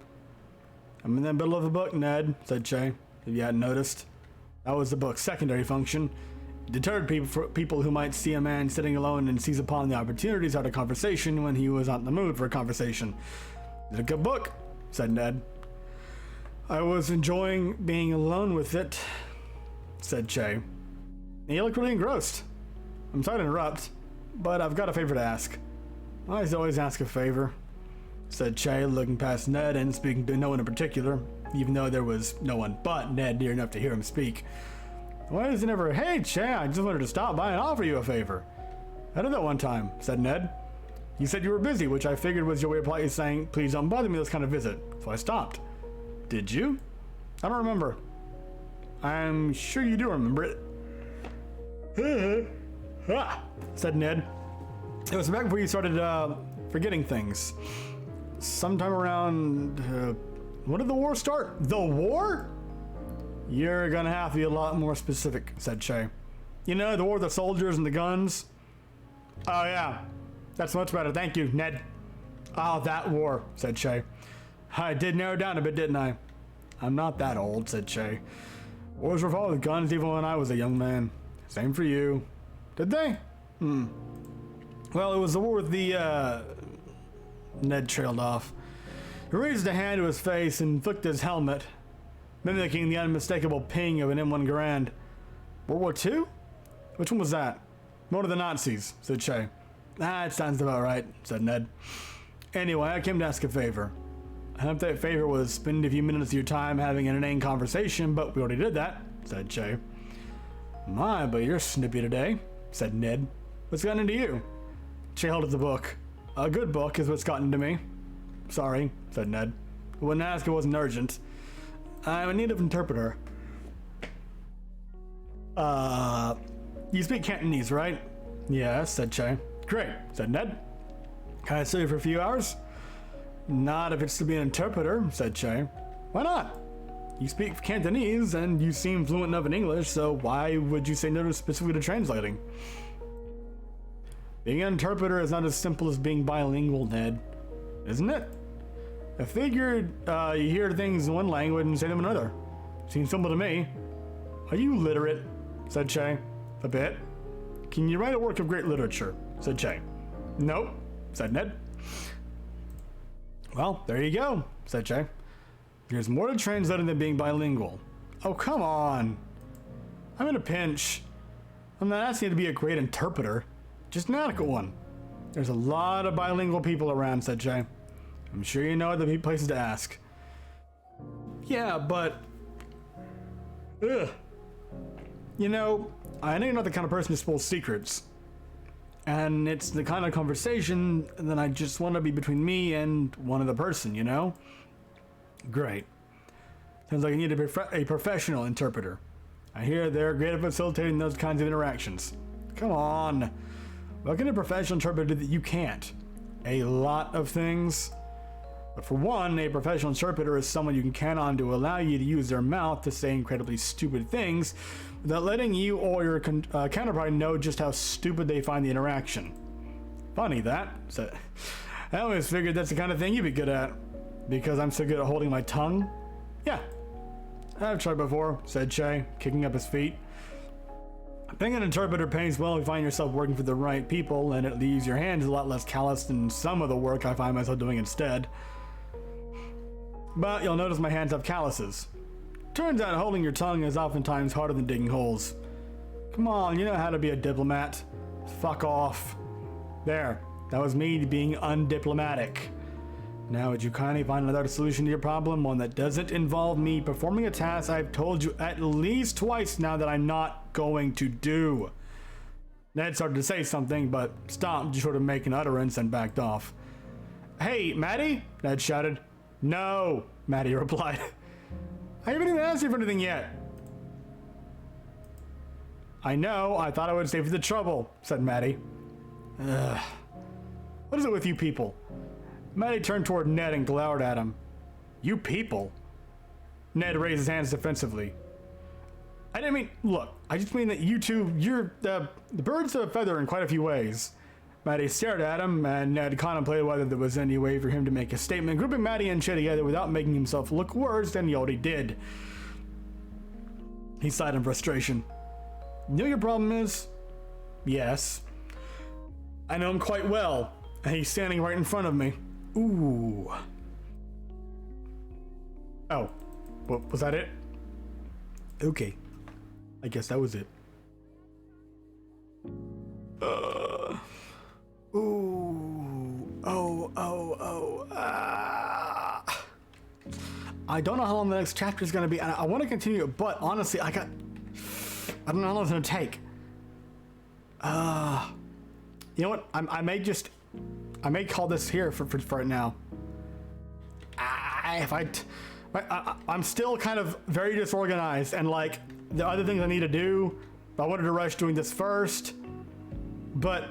I'm in the middle of a book, Ned, said Che, if you hadn't noticed. That was the book's secondary function. It deterred people who might see a man sitting alone and seize upon the opportunity to start a conversation when he was not in the mood for a conversation. It's a good book, said Ned. I was enjoying being alone with it, said Che. And you look really engrossed. I'm sorry to interrupt, but I've got a favor to ask. I always ask a favor, said Che, looking past Ned and speaking to no one in particular, even though there was no one but Ned near enough to hear him speak. Why does he never, hey Che, I just wanted to stop by and offer you a favor. I did that one time, said Ned. You said you were busy, which I figured was your way of politely saying, please don't bother me with this kind of visit, so I stopped. Did you? I don't remember. I'm sure you do remember it. Said Ned. It was back before you started forgetting things. Sometime around... when did the war start? The war? You're gonna have to be a lot more specific, said Che. You know, the war with the soldiers and the guns? Oh yeah, that's much better. Thank you, Ned. Oh, that war, said Che. I did narrow down a bit, didn't I? I'm not that old, said Che. Wars were fought with guns even when I was a young man. Same for you. Did they? Well, it was the war with the, Ned trailed off. He raised a hand to his face and flicked his helmet, mimicking the unmistakable ping of an M1 Garand. World War II? Which one was that? One of the Nazis, said Che. It sounds about right, said Ned. Anyway, I came to ask a favor. I hope that favor was spend a few minutes of your time having an inane conversation, but we already did that, said Che. My, but you're snippy today, said Ned. What's gotten into you? Che held up the book. A good book is what's gotten into me. Sorry, said Ned. I wouldn't ask, it wasn't urgent. I'm in need of an interpreter. You speak Cantonese, right? Yes, said Che. Great, said Ned. Can I stay for a few hours? Not if it's to be an interpreter, said Che. Why not? You speak Cantonese and you seem fluent enough in English, so why would you say no specifically to translating? Being an interpreter is not as simple as being bilingual, Ned. Isn't it? I figured you hear things in one language and say them in another. Seems simple to me. Are you literate? Said Che. A bit. Can you write a work of great literature? Said Che. Nope, said Ned. Well, there you go, said Che. There's more to translating than being bilingual. Oh, come on. I'm in a pinch. I'm not asking you to be a great interpreter, just an adequate one. There's a lot of bilingual people around, said Che. I'm sure you know the places to ask. Yeah, but... Ugh. You know, I know you're not the kind of person who spills secrets. And it's the kind of conversation that I just want to be between me and one other person, you know? Great. Sounds like you need a professional interpreter. I hear they're great at facilitating those kinds of interactions. Come on. What can a professional interpreter do that you can't? A lot of things. But for one, a professional interpreter is someone you can count on to allow you to use their mouth to say incredibly stupid things without letting you or your counterpart know just how stupid they find the interaction. Funny that. So, I always figured that's the kind of thing you'd be good at. Because I'm so good at holding my tongue? Yeah. I've tried before, said Che, kicking up his feet. Being an interpreter pays well if you find yourself working for the right people, and it leaves your hands a lot less callous than some of the work I find myself doing instead. But you'll notice my hands have calluses. Turns out holding your tongue is oftentimes harder than digging holes. Come on, you know how to be a diplomat. Fuck off. There, that was me being undiplomatic. Now would you kindly find another solution to your problem, one that doesn't involve me performing a task I've told you at least twice now that I'm not going to do. Ned started to say something, but stopped short of making utterance and backed off. Hey, Maddie? Ned shouted. No, Maddie replied. I haven't even asked you for anything yet. I know, I thought I would save you the trouble, said Maddie. Ugh. What is it with you people? Maddie turned toward Ned and glowered at him. You people? Ned raised his hands defensively. I didn't mean, look, I just mean that you two, you're the birds of a feather in quite a few ways. Maddie stared at him, and Ned contemplated whether there was any way for him to make a statement, grouping Maddie and Che together without making himself look worse than he already did. He sighed in frustration. You know what your problem is? Yes. I know him quite well, and he's standing right in front of me. Ooh. Oh, what was that it? Okay. I guess that was it. Ooh. I don't know how long the next chapter is going to be, and I want to continue, but honestly, I don't know how long it's going to take. You know what? I may call this here for right now. I'm still kind of very disorganized, and like the other things I need to do, I wanted to rush doing this first, but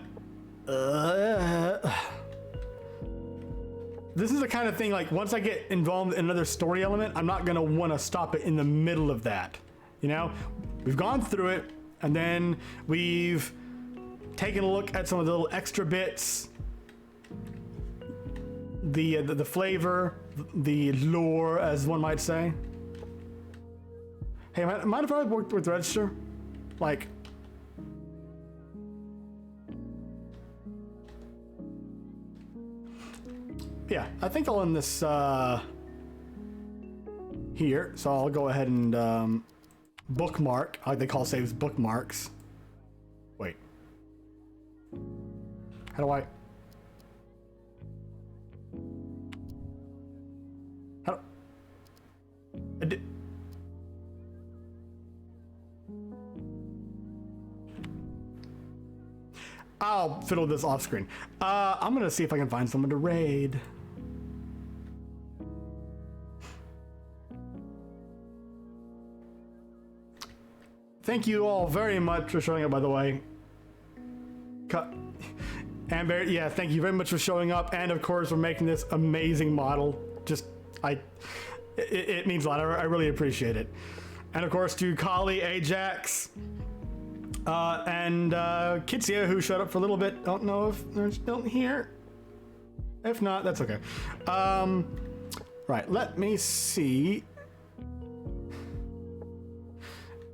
this is the kind of thing, like once I get involved in another story element, I'm not gonna want to stop it in the middle of that. You know, we've gone through it, and then we've taken a look at some of the little extra bits, the flavor, the lore, as one might say. Hey, mind if I work with register? Like, yeah, I think I'll end this here. So I'll go ahead and bookmark. I like they call saves bookmarks. Wait. How do I? I'll fiddle with this off screen. I'm gonna see if I can find someone to raid. Thank you all very much for showing up, by the way. Amber, yeah, thank you very much for showing up, and of course for making this amazing model. It means a lot. I really appreciate it. And of course to Kali, Ajax, and Kitsia, who showed up for a little bit. Don't know if they're still here. If not, that's okay. Right, let me see.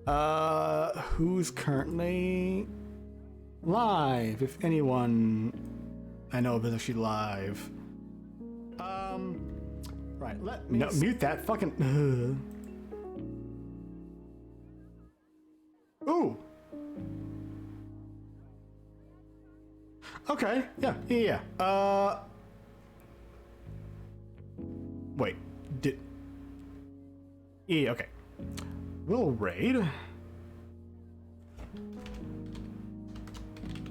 Who's currently live, if anyone I know of is actually live. Right, let me mute that fucking Ooh. Okay, yeah. Wait, yeah, okay. We'll raid. And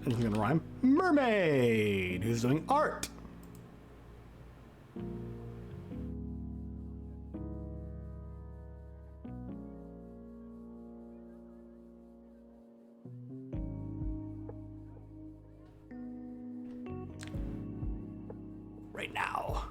we're gonna rhyme. Mermaid, who's doing art. Right now.